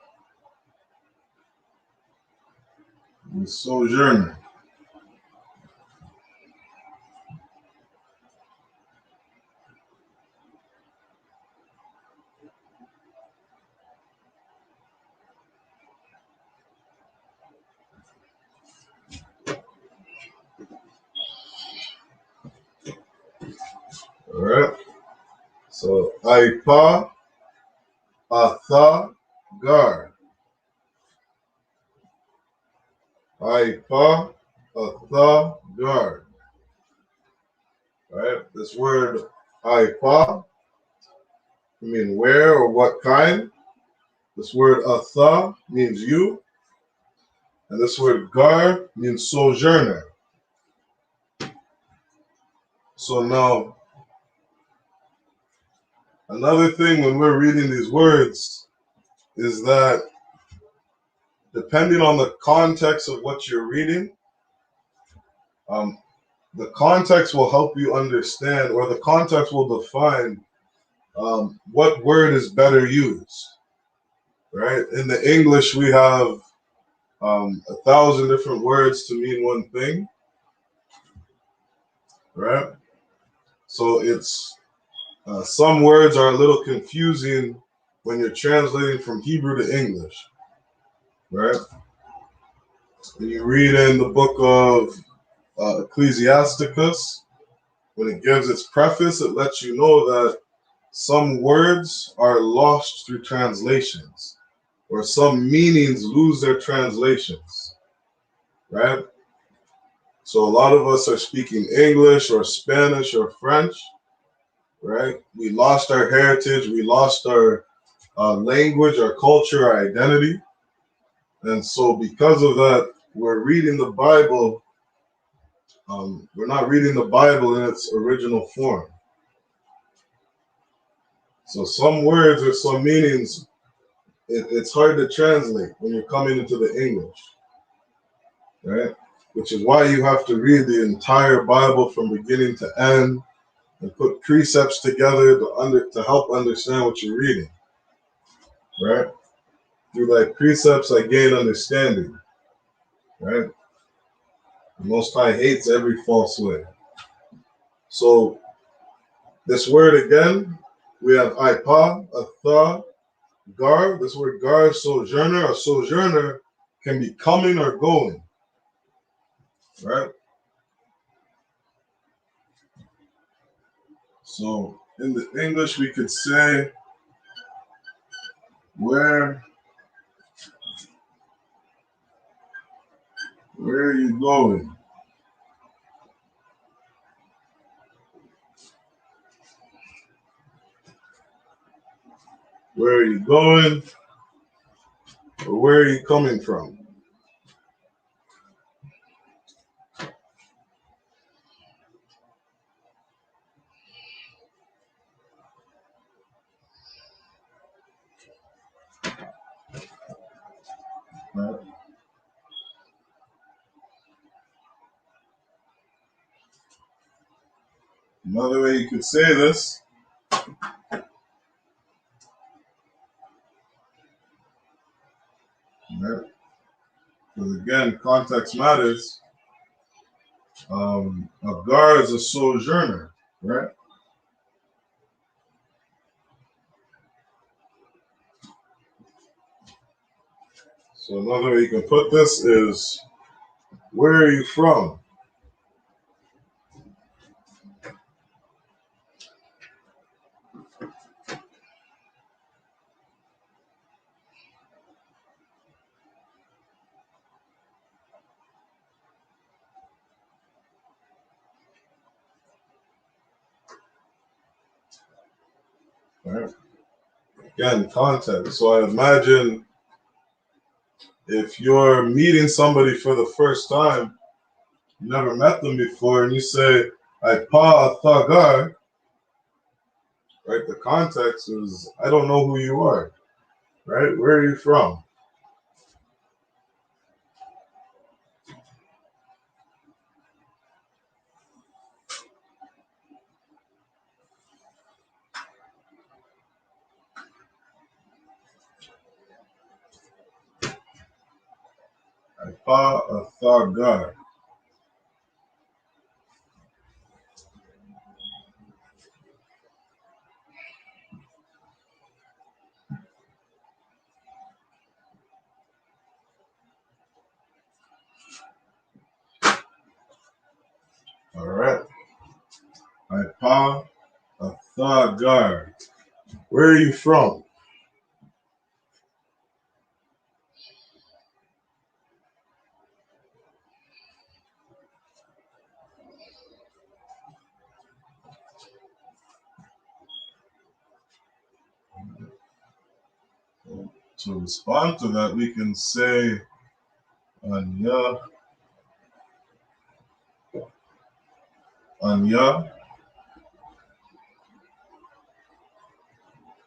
is sojourner. All right. So I.P.A, Atha, gar. I.P.A, Atha, gar. All right. This word I.P.A, I mean where or what kind. This word Atha means you. And this word gar means sojourner. So now, another thing when we're reading these words is that depending on the context of what you're reading, the context will help you understand, or the context will define what word is better used, right? In the English, we have 1,000 different words to mean one thing, right? So it's some words are a little confusing when you're translating from Hebrew to English, right? When you read in the book of Ecclesiasticus, when it gives its preface, it lets you know that some words are lost through translations, or some meanings lose their translations, right? So a lot of us are speaking English or Spanish or French, right? We lost our heritage, we lost our language, our culture, our identity. And so because of that, we're reading the Bible. We're not reading the Bible in its original form. So some words or some meanings, it's hard to translate when you're coming into the English, right? Which is why you have to read the entire Bible from beginning to end and put precepts together to help understand what you're reading, right? Through thy precepts I gain understanding, right? The Most High hates every false way. So this word again, we have I.P.A, Atha, gar. This word gar is sojourner. A sojourner can be coming or going, right? So in the English, we could say, where are you going? Where are you going? Or where are you coming from? Right? Another way you could say this, right? Because again, context matters. A gar is a sojourner, right? So another way you can put this is, where are you from? Right? Again, context. So I imagine if you're meeting somebody for the first time, you never met them before, and you say, I.P.A, Atha, gar, right? The context is, I don't know who you are, right? Where are you from? I.S.U.P.K. All right. I.S.U.P.K. Where are you from? To respond to that, we can say Anya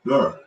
Gar.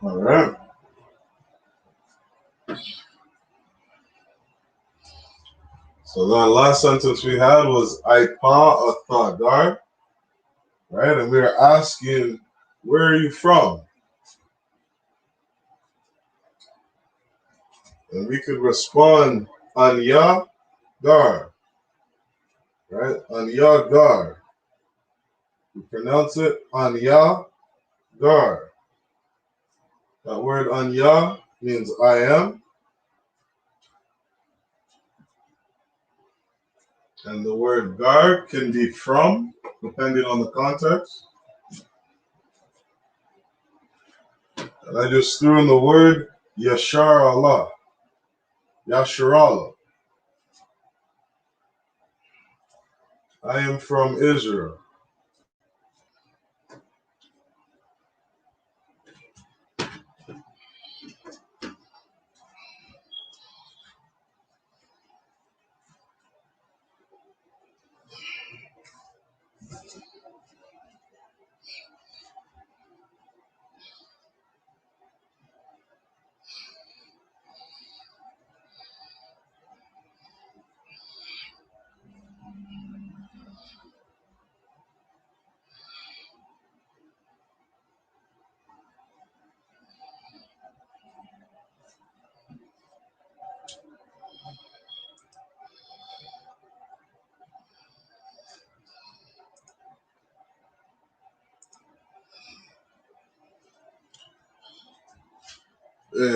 All right. So the last sentence we had was I.S.U.P.K. Right? And we are asking, where are you from? And we could respond, Anya Gar. Right? Anya Gar. We pronounce it Anya Gar. That word Anya means I am. And the word Gar can be from, depending on the context. And I just threw in the word Yashar Allah. Yashar Allah. I am from Israel.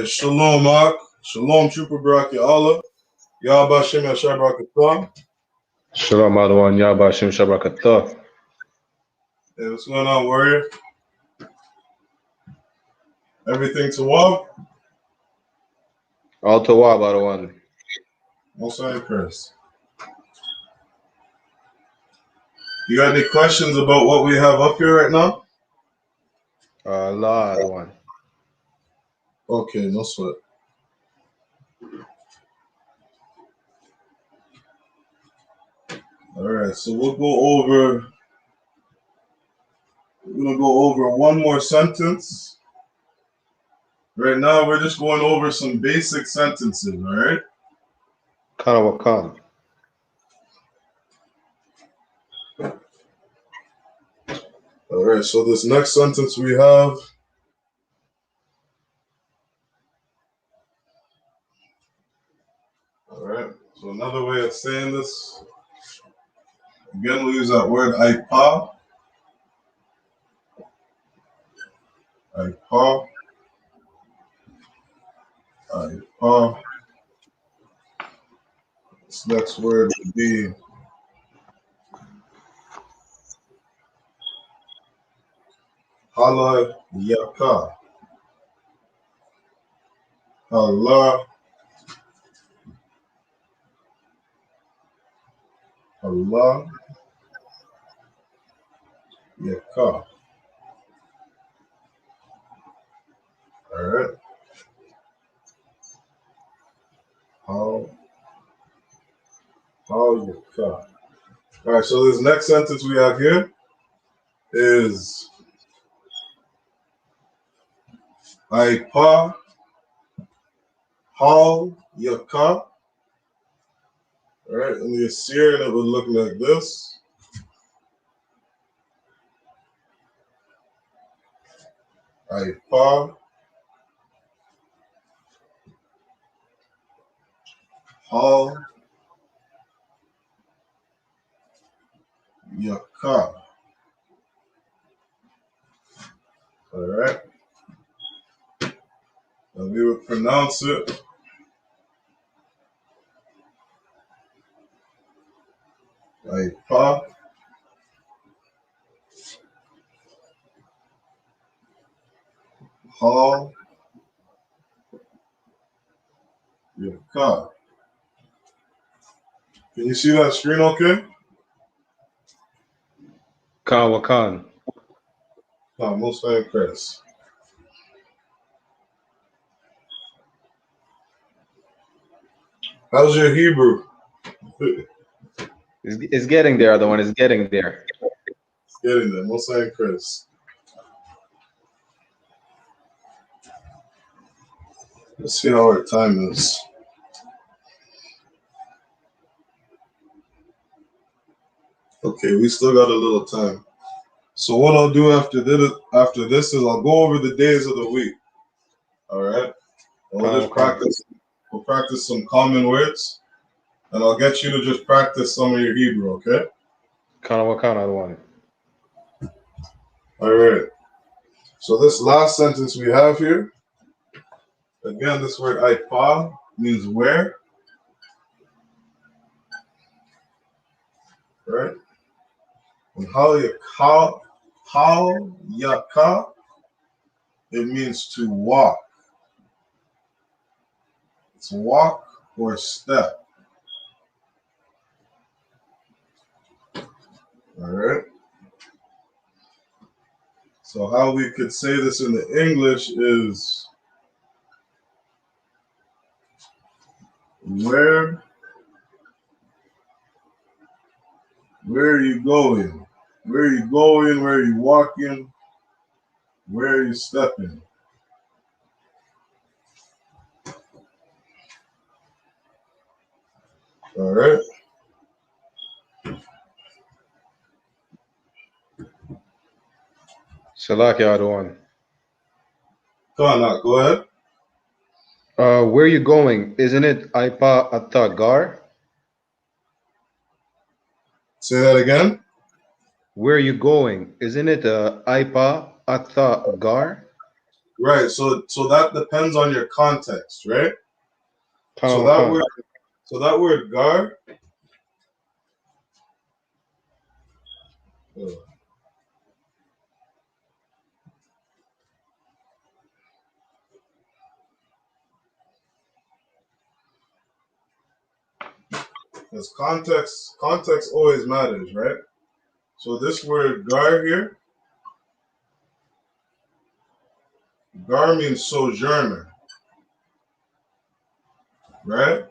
Shalom, Mark. Shalom, Trooper Baraki Allah. Yahba Shem Yashar Barakatah. Shalom, Adawan, Yahba Shem Shabrakatah. Hey, what's going on, warrior? Everything to walk? All to Wab, Adawan. Most high Chris. You got any questions about what we have up here right now? Allah, the one. Okay, no sweat. All right, so we're gonna go over one more sentence. Right now, we're just going over some basic sentences, all right? Kana wakan. All right, so this next sentence we have, all right, so another way of saying this, again, we use that word I.P.A. I.P.A. I.P.A. This next word would be Halayaka. Allah. Allah. Yaka. All right. How Yaka. All right, so this next sentence we have here is I.P.A. How Yaka. All right, and the Assyrian, it would look like this. I.P.A. How Yaka. All right. And we would pronounce it I.P.A. How Yaka. Can you see that screen okay? Kana wakan. No, most high Chris. How's your Hebrew? It's getting there, the one. It's getting there. It's getting there. Most high Chris. Let's see how our time is. Okay, we still got a little time. So what I'll do after this is I'll go over the days of the week. All right. And we'll just practice. We'll practice some common words, and I'll get you to just practice some of your Hebrew. Okay. Kana wakan, the one. All right. So this last sentence we have here, again, this word I.P.A. means where. Right. And how yaka, it means to walk. It's walk or step. All right. So how we could say this in the English is where are you going? Where are you going? Where are you walking? Where are you stepping? All right. Salakia, the one. Come on, go ahead. Where are you going? Isn't it Ipa Atta Gar? Say that again. Where are you going? Isn't it Ipa Atta Gar? Right. So that depends on your context, right? Kana So wakan. that word gar. Because context always matters, right? So this word gar here, Gar means sojourner, right?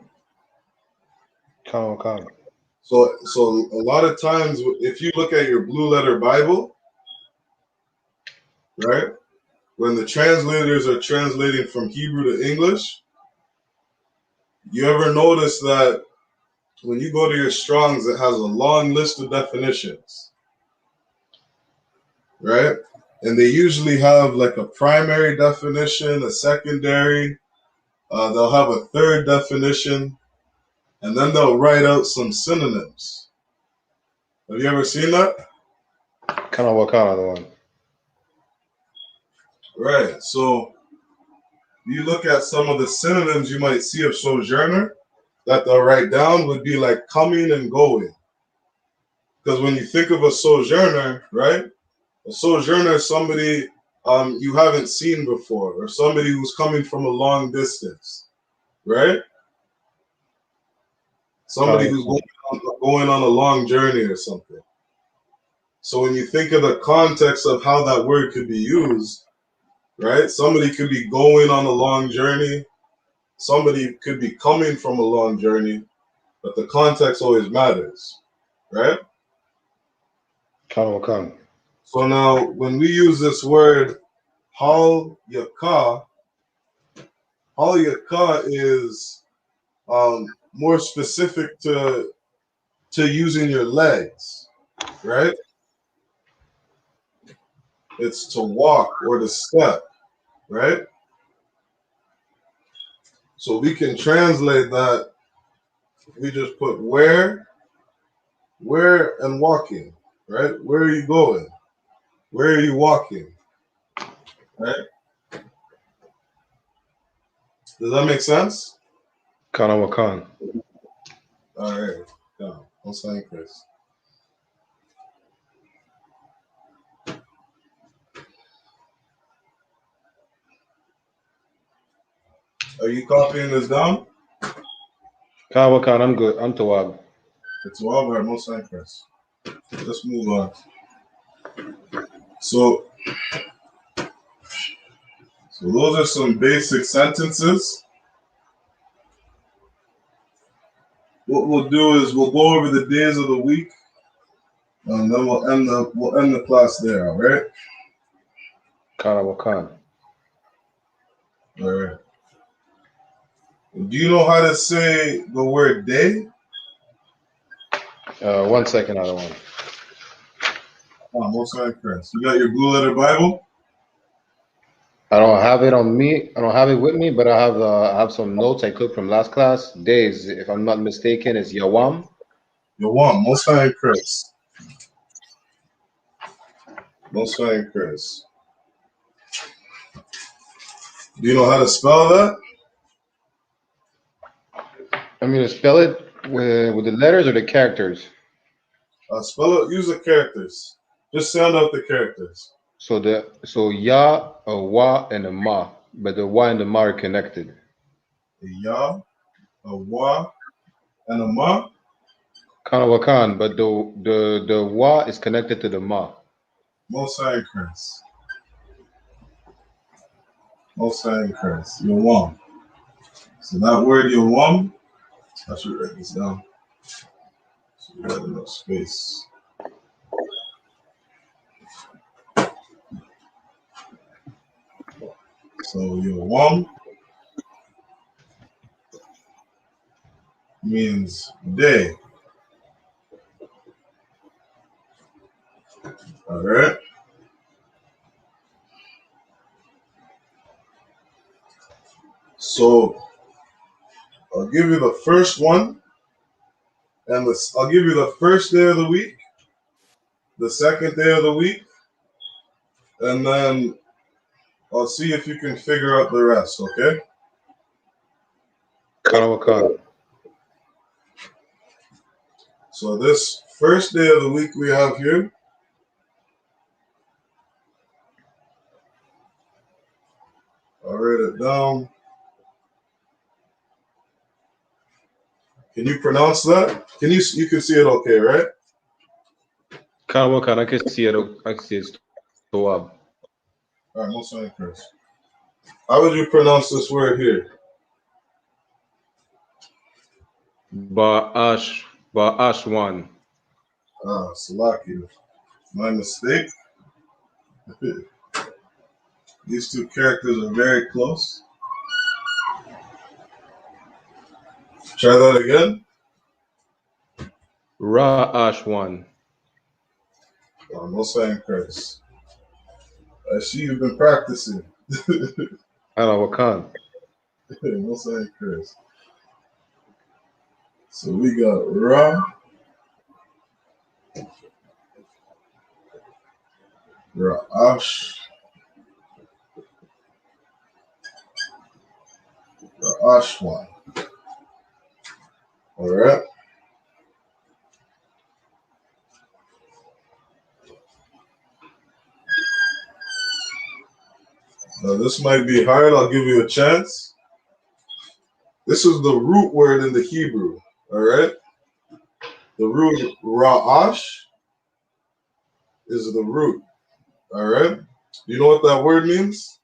Kana. So a lot of times, if you look at your blue letter Bible, right, when the translators are translating from Hebrew to English, you ever notice that when you go to your Strong's, it has a long list of definitions, right? And they usually have like a primary definition, a secondary, they'll have a third definition, and then they'll write out some synonyms. Have you ever seen that? Kana the one. Right. So you look at some of the synonyms you might see of sojourner that they'll write down would be like coming and going. Because when you think of a sojourner, right? A sojourner is somebody you haven't seen before, or somebody who's coming from a long distance, right? Somebody who's going on a long journey or something. So when you think of the context of how that word could be used, right? Somebody could be going on a long journey. Somebody could be coming from a long journey, but the context always matters, right? Kana. So now when we use this word HAL-YA-KA, HAL-YA-KA is more specific to using your legs, right? It's to walk or to step, right? So we can translate that. We just put where and walking, right? Where are you going? Where are you walking? Right? Does that make sense? Kana. All right. No, I'm saying Chris. Are you copying this down? Kana, I'm good. I'm Tawab. It's all right, most saying Chris. Let's move on. So those are some basic sentences. What we'll do is we'll go over the days of the week, and then we'll end the class there. All right. Kana. All right. Do you know how to say the word day? 1 second, other one. Most saying Chris. You got your blue letter Bible? I don't have it on me. I don't have it with me, but I have some notes I took from last class. Days, if I'm not mistaken, is Yawam. Yawam, most fine Chris. Most fine Chris. Do you know how to spell that? I mean, spell it with the letters or the characters? Spell it, use the characters. Just sound out the characters. So Ya, a Wa, and a Ma, but the Wa and the Ma are connected. A Ya, a Wa, and a Ma? Kana Wakan, but the Wa is connected to the Ma. Most fine Chris. Most fine Chris. Yawam. So that word Yawam, I should write this down. So you got enough space. So Yawam means day. All right. So I'll give you the first one, and I'll give you the first day of the week, the second day of the week, and then I'll see if you can figure out the rest, okay? Kana Wakan. So this first day of the week we have here, I'll write it down. Can you pronounce that? You can see it okay, right? Kana Wakan, I can see it. I can see it. Tawab. All right, most fine, Chris. How would you pronounce this word here? Ba'ashwan. Ah, Salaki. My mistake. These two characters are very close. Try that again. Ra'ashwan. Oh, no sign Christ. I see you've been practicing. Wakan. No sign Christ. So we got Ra, Ra'ash, Ra'ashwan. All right. Now this might be hard. I'll give you a chance. This is the root word in the Hebrew. All right. The root Ra'ash is the root. All right. You know what that word means?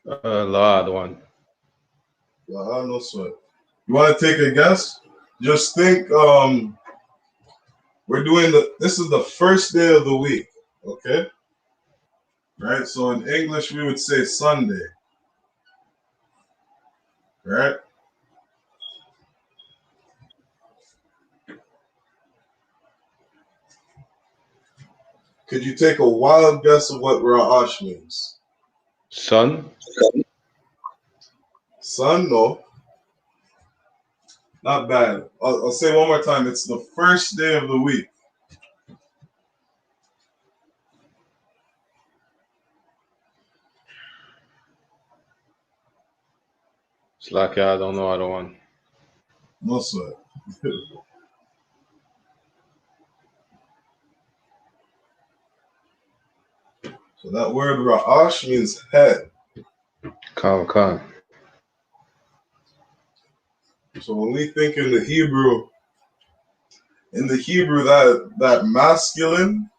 La'adwan. No sweat. You want to take a guess? Just think. We're doing this is the first day of the week. Okay. Right. So in English we would say Sunday. Right. Could you take a wild guess of what Ra'ash means? Sun. Sun? No. Not bad. I'll say one more time. It's the first day of the week. Slaki, I don't know. I don't want. No sweat. So that word Ra'ash means head. Wakan. So when we think in the Hebrew that masculine,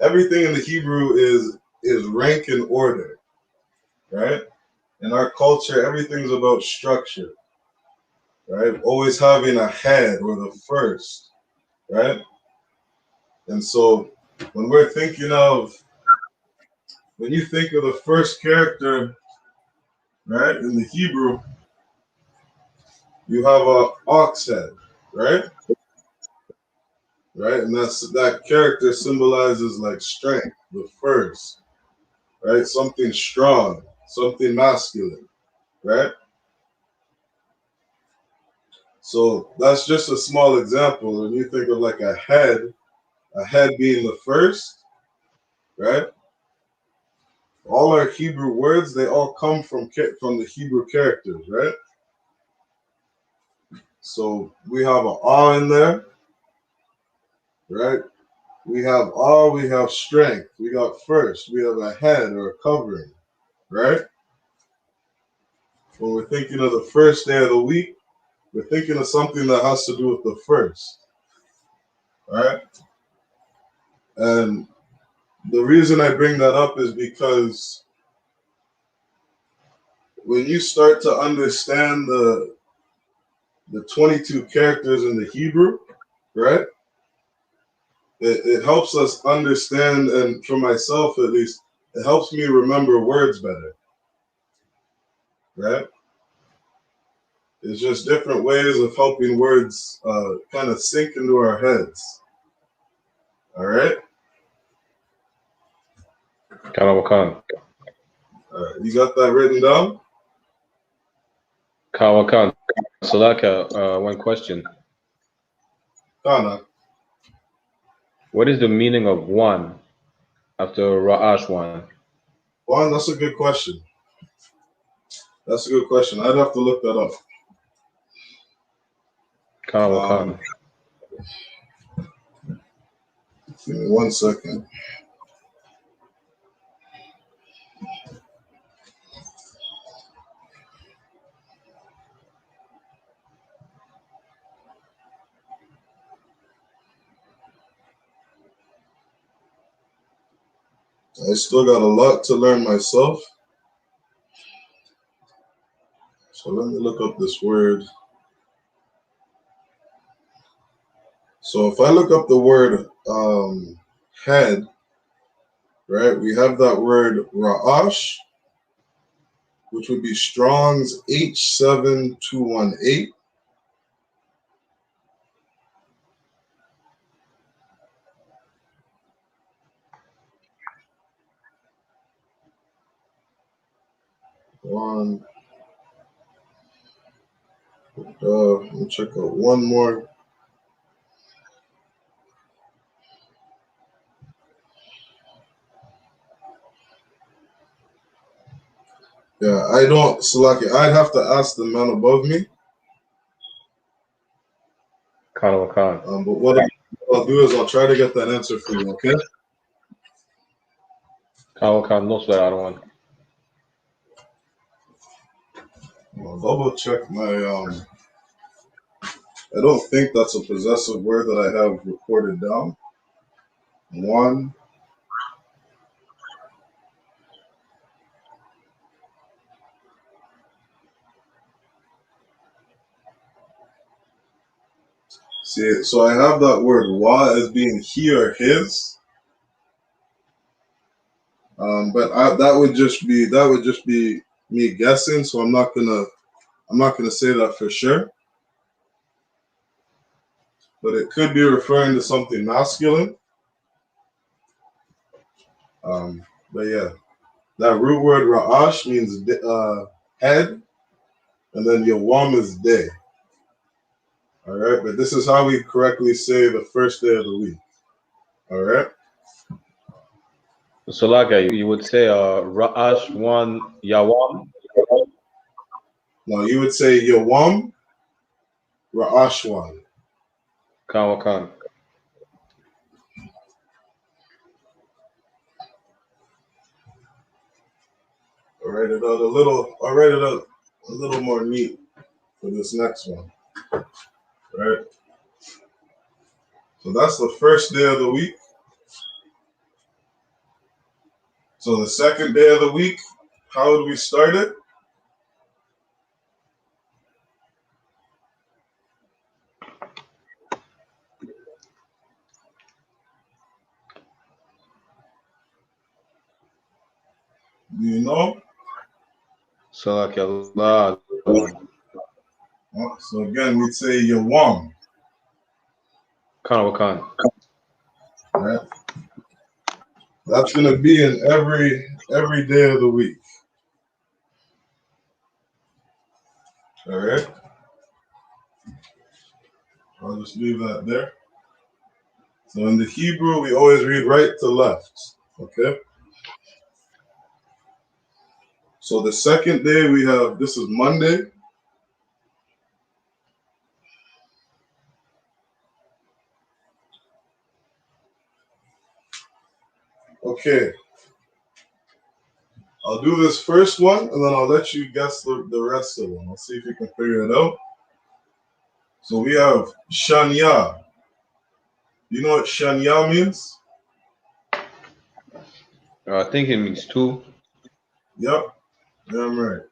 everything in the Hebrew is rank and order, right? In our culture, everything's about structure, right? Always having a head or the first, right? And so when you think of the first character, right, in the Hebrew, you have a ox head, right? Right, and that character symbolizes like strength, the first, right? Something strong, something masculine, right? So that's just a small example. When you think of like a head being the first, right? All our Hebrew words, they all come from the Hebrew characters, right? So we have an awe in there, right? We have awe, we have strength, we got first, we have a head or a covering, right? When we're thinking of the first day of the week, we're thinking of something that has to do with the first, right? And the reason I bring that up is because when you start to understand the 22 characters in the Hebrew, right? It helps us understand, and for myself at least, it helps me remember words better, right? It's just different ways of helping words kind of sink into our heads. All right? Wakan. All right. You got that written down? Wakan. Salaka, one question. Kana. What is the meaning of one after Ra'ashwan? Juan, that's a good question. That's a good question. I'd have to look that up. Wakan. Give me 1 second. I still got a lot to learn myself. So let me look up this word. So if I look up the word head, right, we have that word ra'ash, which would be Strong's H7218. Let me check out one more. Yeah, I don't, Salaki, I'd have to ask the man above me. Khan. But what I'll do is I'll try to get that answer for you, okay? Khan, no sweat, I don't want. I'll double check my, I don't think that's a possessive word that I have recorded down. One. See, so I have that word wa as being he or his. But that would just be me guessing, so I'm not gonna say that for sure. But it could be referring to something masculine. But yeah, that root word ra'ash means head, and then yawam is day. All right, but this is how we correctly say the first day of the week. All right. So like you would say Ra'ash one Yawam. Now you would say yawam ra'ash one. Khan. I'll write it out a little. I'll write it out a little more neat for this next one. Right. So that's the first day of the week. So the second day of the week, how would we start it? Do you know? So like Allah. So again, we'd say yawam. Khan. Right. That's gonna be in every day of the week. All right. I'll just leave that there. So in the Hebrew, we always read right to left. Okay. So the second day we have, this is Monday. Okay. I'll do this first one, and then I'll let you guess the rest of them. I'll see if you can figure it out. So we have Shanya. You know what Shanya means? I think it means two. Yep. Yeah, I'm right.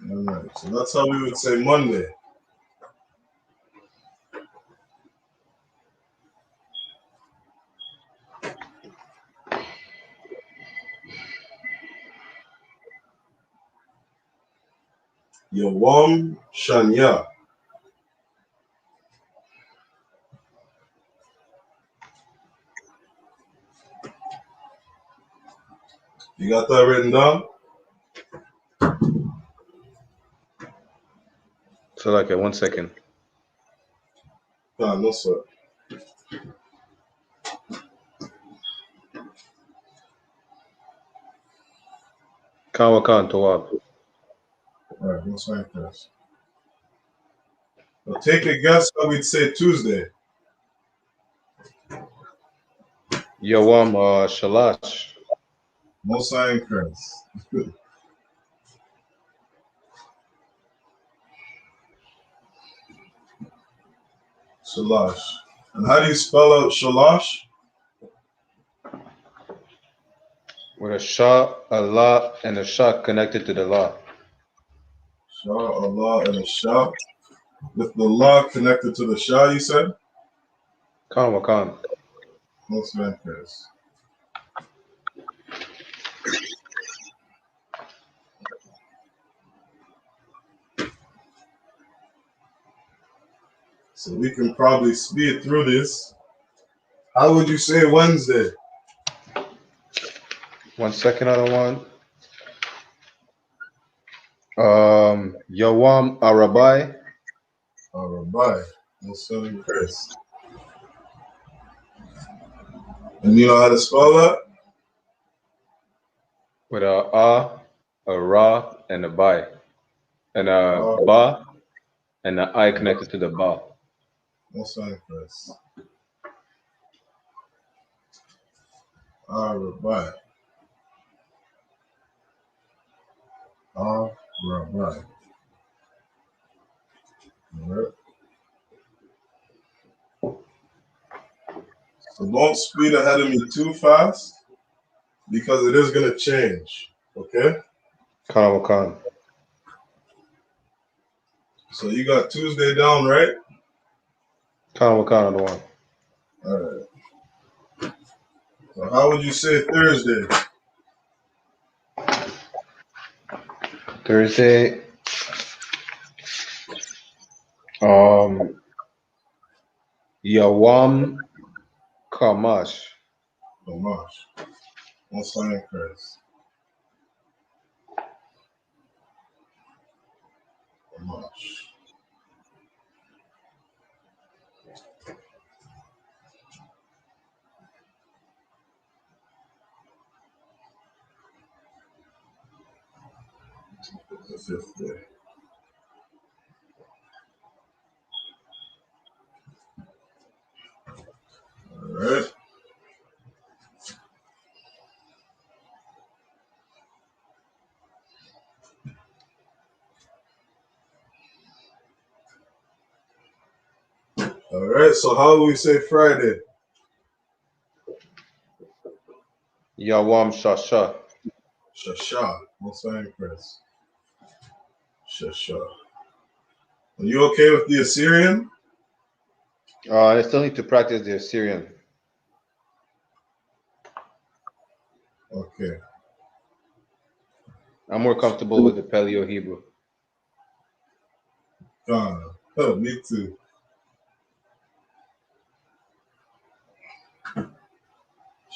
All right. So that's how we would say Monday. Yawam Shanya. You got that written down? So like 1 second. No, sir. Khan Tawab. All right, let's make this. Well, take a guess how we'd say Tuesday. Yawam Shalash. No sign, Chris. Shalash. And how do you spell out Shalash? With a Shah, Allah, and a Shah connected to the law. Shah, Allah, and a Shah. With the law connected to the Shah, you said? Khan wa Khan. Most manifest. So we can probably speed through this. How would you say Wednesday? 1 second, I don't want. Yawam Arabai. Arabai. Most manifest. And you know how to spell that? With a Ra, and a Bai. And a Ba, and the I connected to the Ba. Most manifest. Arabai. Arabai. Alright. So don't speed ahead of me too fast because it is going to change. Okay? Khan wa Khan. So you got Tuesday down, right? Khan wa Khan, I don't want. Alright. So how would you say Thursday? Thursday. Yawam Kamash. Gamash. On sign Christ. Gamash. The fifth day. Alright. Alright, so how do we say Friday? Yawam Shasha. Shasha. On sign Christ. Shasha. Are you okay with the Assyrian? I still need to practice the Assyrian. Okay. I'm more comfortable with the Paleo Hebrew. Oh, me too.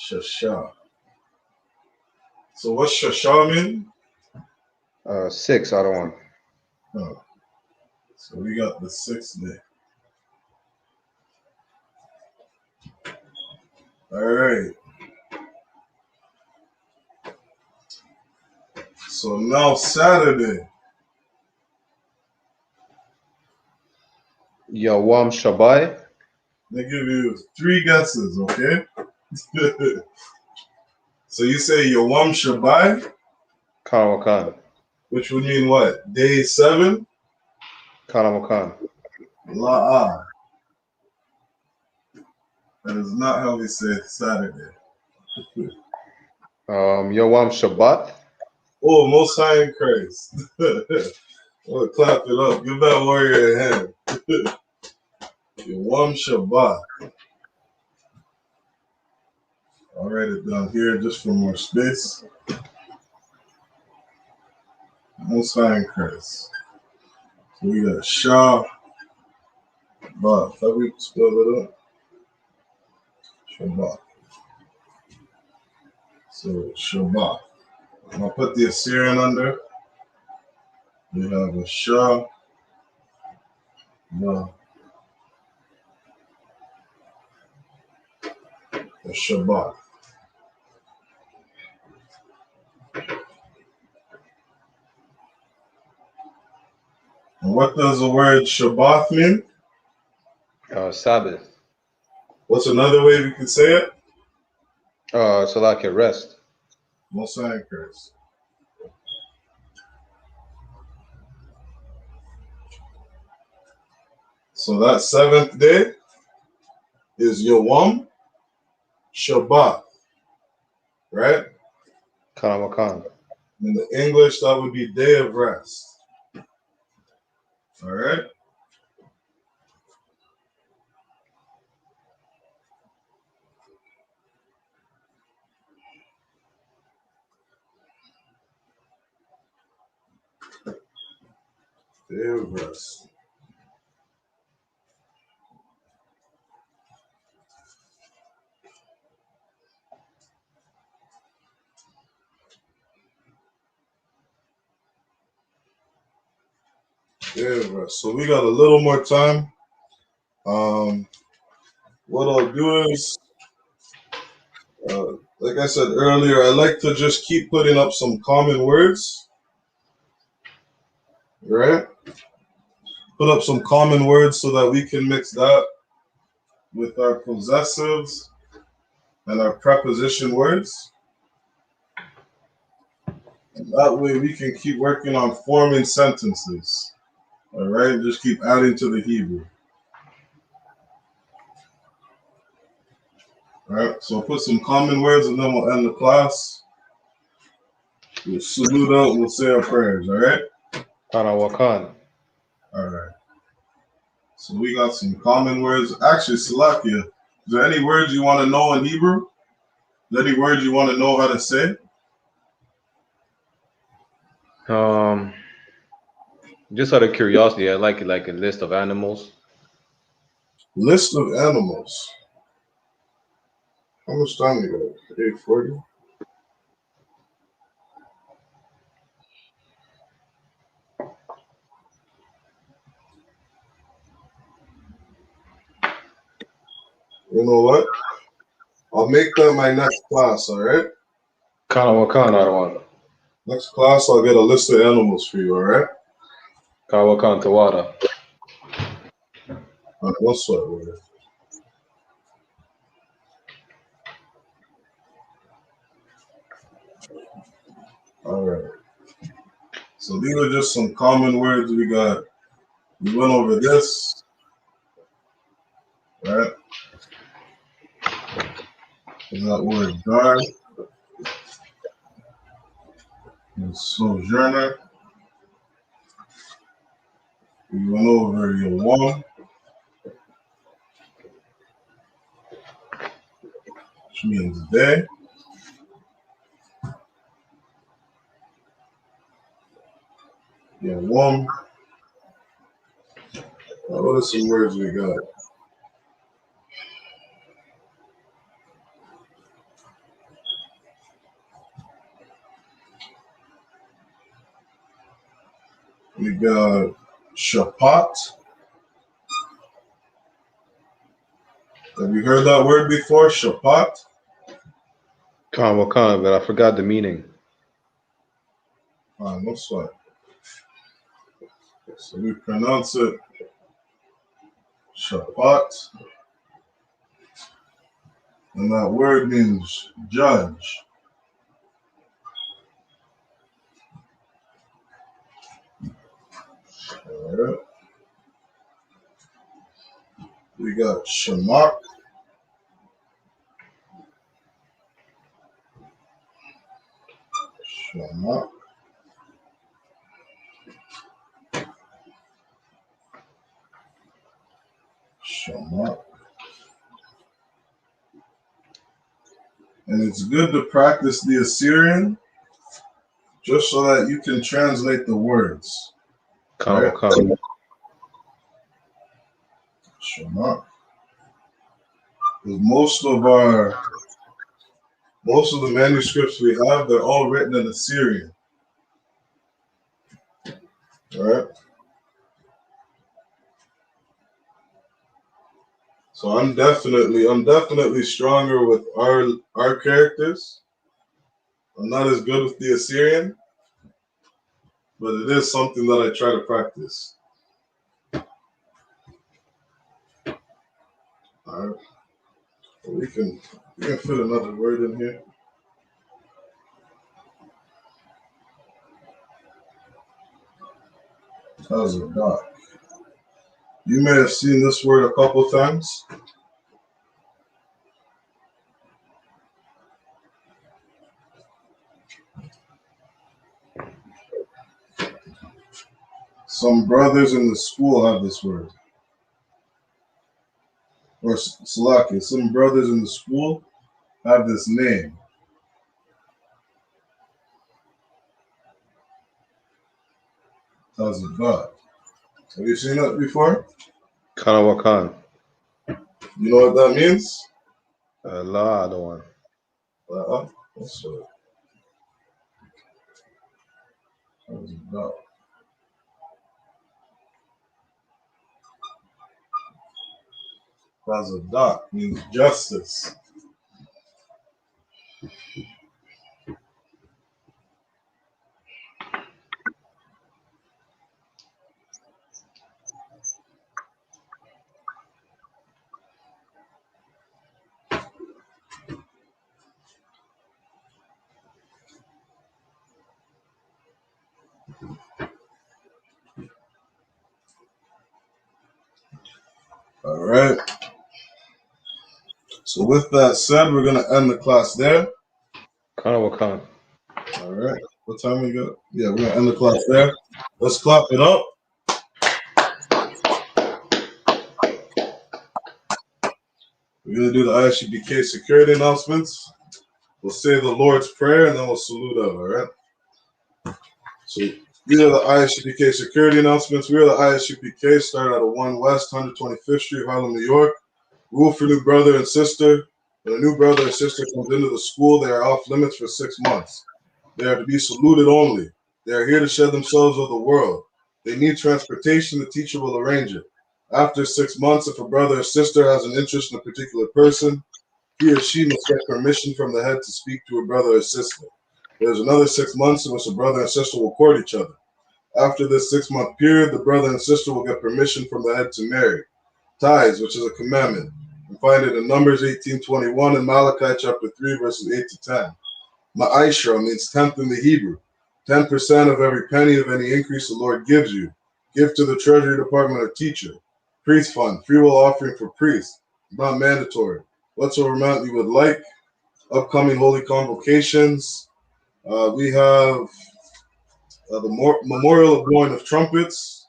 Shasha. So what's Shasha mean? 6 out of 1. Oh. So we got the 6th day. Alright. So now Saturday. Yawam Shabai. They give you 3 guesses, okay? So you say Yawam Shabai, Khan wa Khan. which would mean what? Day 7? Khan wa Khan. La'ah. That is not how we say Saturday. Yawam Shabbat. Oh, Most High in Christ. Oh, clap it up. Give that warrior a hand. Yawam Shabbat. I'll write it down here just for more space. Most High in Christ. So we got Shah. How do we spell it up? Shabbat. So Shabbat. I'm gonna put the Assyrian under. We have a Shah. A Shabbat. And what does the word Shabbat mean? Sabbath. What's another way we could say it? So like a rest. Most High in Christ. So that 7th day is Yawam Shabbat, right? Khan. In the English, that would be day of rest. All right? Day of rest. Day of rest. So we got a little more time. What I'll do is, like I said earlier, I like to just keep putting up some common words, right? Put up some common words so that we can mix that with our possessives and our preposition words. And that way we can keep working on forming sentences. All right, just keep adding to the Hebrew. All right, so I'll put some common words and then we'll end the class. We'll salute out and we'll say our prayers, all right? Khan. All right. So we got some common words. Actually, Salakia, is there any words you want to know in Hebrew? Is there any words you want to know how to say? Just out of curiosity, I like a list of animals. List of animals. How much time you got? 8:40? You know what? I'll make that my next class, all right? Khan. Next class, I'll get a list of animals for you, all right? Khan Tawada. All right, what's up, man? All right. So these are just some common words we got. We went over this, right? We got word guard and sojourner. We went over Yawam, which means day. Yawam. What are some words we got? We got Shapat. Have you heard that word before? Shapat? Khan, but I forgot the meaning. No sweat. So we pronounce it Shapat. And that word means judge. All right. We got Shamak. Shamak. Shamak. And it's good to practice the Assyrian just so that you can translate the words. Khan. Shamak. Because most of the manuscripts we have, they're all written in Assyrian. All right. So I'm definitely stronger with our characters. I'm not as good with the Assyrian, but it is something that I try to practice. All right. We can fit another word in here. How's it not? You may have seen this word a couple times. Some brothers in the school have this word. Or Salaki, some brothers in the school have this name. Tazadat. Have you seen that before? Kanawakan. You know what that means? La, the one. That's what Tazadat. Tazadat means justice. All right. So with that said, we're going to end the class there. Kanawakan. All right. What time we got? Yeah, we're going to end the class there. Let's clap it up. We're going to do the I.S.U.P.K security announcements. We'll say the Lord's Prayer, and then we'll salute out, all right? So these are the I.S.U.P.K security announcements. We are the I.S.U.P.K, started out of 1 West, 125th Street, Harlem, New York. Rule for new brother and sister. When a new brother and sister comes into the school, they are off limits for 6 months. They are to be saluted only. They are here to shed themselves of the world. They need transportation, the teacher will arrange it. After 6 months, if a brother or sister has an interest in a particular person, he or she must get permission from the head to speak to a brother or sister. There's another 6 months in which the brother and sister will court each other. After this 6-month period, the brother and sister will get permission from the head to marry. Tithes, which is a commandment. You find it in Numbers 18:21 and Malachi chapter 3, verses 8 to 10. Ma'ishra means tenth in the Hebrew. 10% of every penny of any increase the Lord gives you. Give to the Treasury Department or teacher. Priest fund, free will offering for priests. Not mandatory. Whatsoever amount you would like. Upcoming holy convocations. We have the Memorial of Blowing of Trumpets,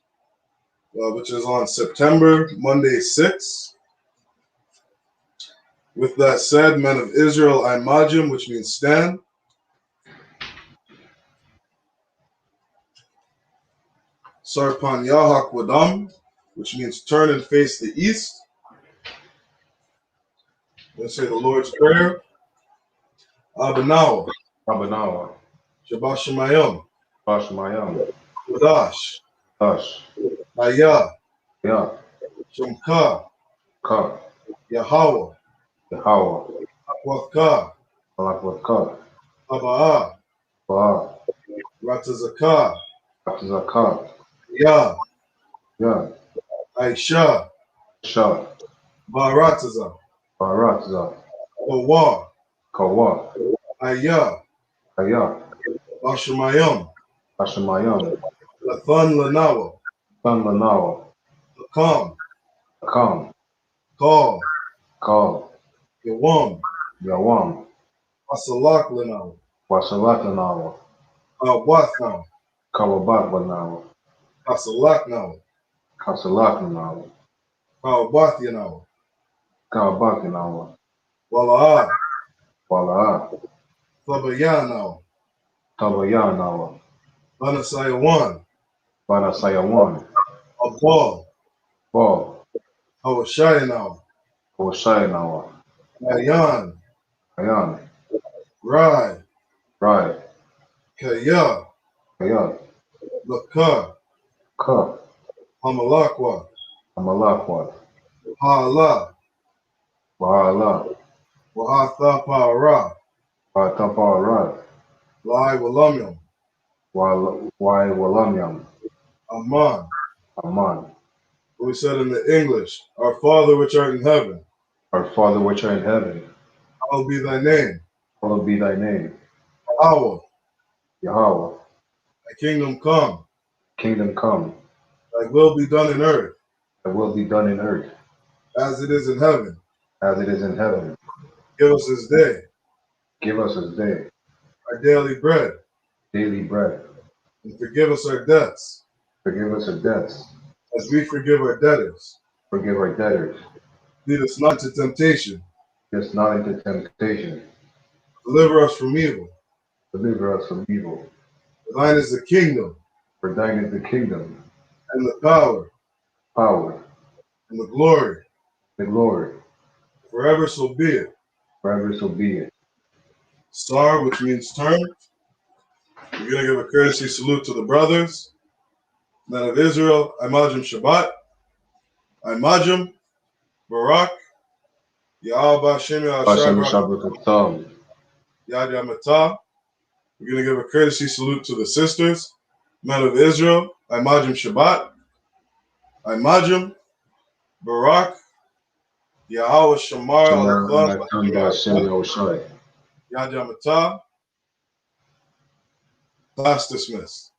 which is on September, Monday 6th. With that said, men of Israel, Imajim, which means stand. Sarpan Yahak Wadam, which means turn and face the east. Let's say the Lord's Prayer. Abanawa. Abanawa. Shabbat Shemayim. Bashamayam. Qadash. Qadash. Shumka. Ka. Yahweh. Yahweh. Akwaka. Alakwaka. Abaa. Ba. Ratazaka. Atazaka. Ya. Aisha. Sha. Barataza. Baratza. Kawa. Kawa. Aya. Bashamayim. Bashamayam. Lathan Lanawa. Manawa. Lakam. Call. Yawam. Asalak Lanawa. Wasalakanawa. Watham. Kawabatwanawa. Asalaknawa. Kasalakanawa. Wathanawa. Kawabakanawa. Wala'a. Thabayanawa. Tabayanawa. Banasayawan. Banasayawan. Abal. Bal. Hawashayanawa. Hoshayanawa. Ayan. Rai. Kaya. Lakar. Ka. Hamalakwa. Amalakwa. Hala. Bahala. Wahathapara. Batapara. Lai Walamyam. Walamyam. Aman. Aman. We said in the English, Our Father which art in heaven, Our Father which art in heaven, hallowed be thy name. hallowed be thy name. Yahweh. Thy kingdom come. Kingdom come. Thy will be done in earth. Thy will be done in earth. As it is in heaven. As it is in heaven. Give us this day. Give us this day. Our daily bread. Daily bread. And forgive us our debts. Forgive us our debts. as we forgive our debtors. Forgive our debtors. Lead us not into temptation. Lead us not into temptation. Deliver us from evil. Deliver us from evil. For thine is the kingdom. For thine is the kingdom. And the power. Power. And the glory. The glory. Forever so be it. Forever so be it. Star, which means turn. We're going to give a courtesy salute to the brothers. Men of Israel, Imajim Shabbat. Imajim, Barak. Yahweh Shem Shabbat. Yad Yamatah. We're going to give a courtesy salute to the sisters. Men of Israel, Imajim Shabbat. Imajim, Barak. Yahweh Shamar Yad Yamatah. Class dismissed.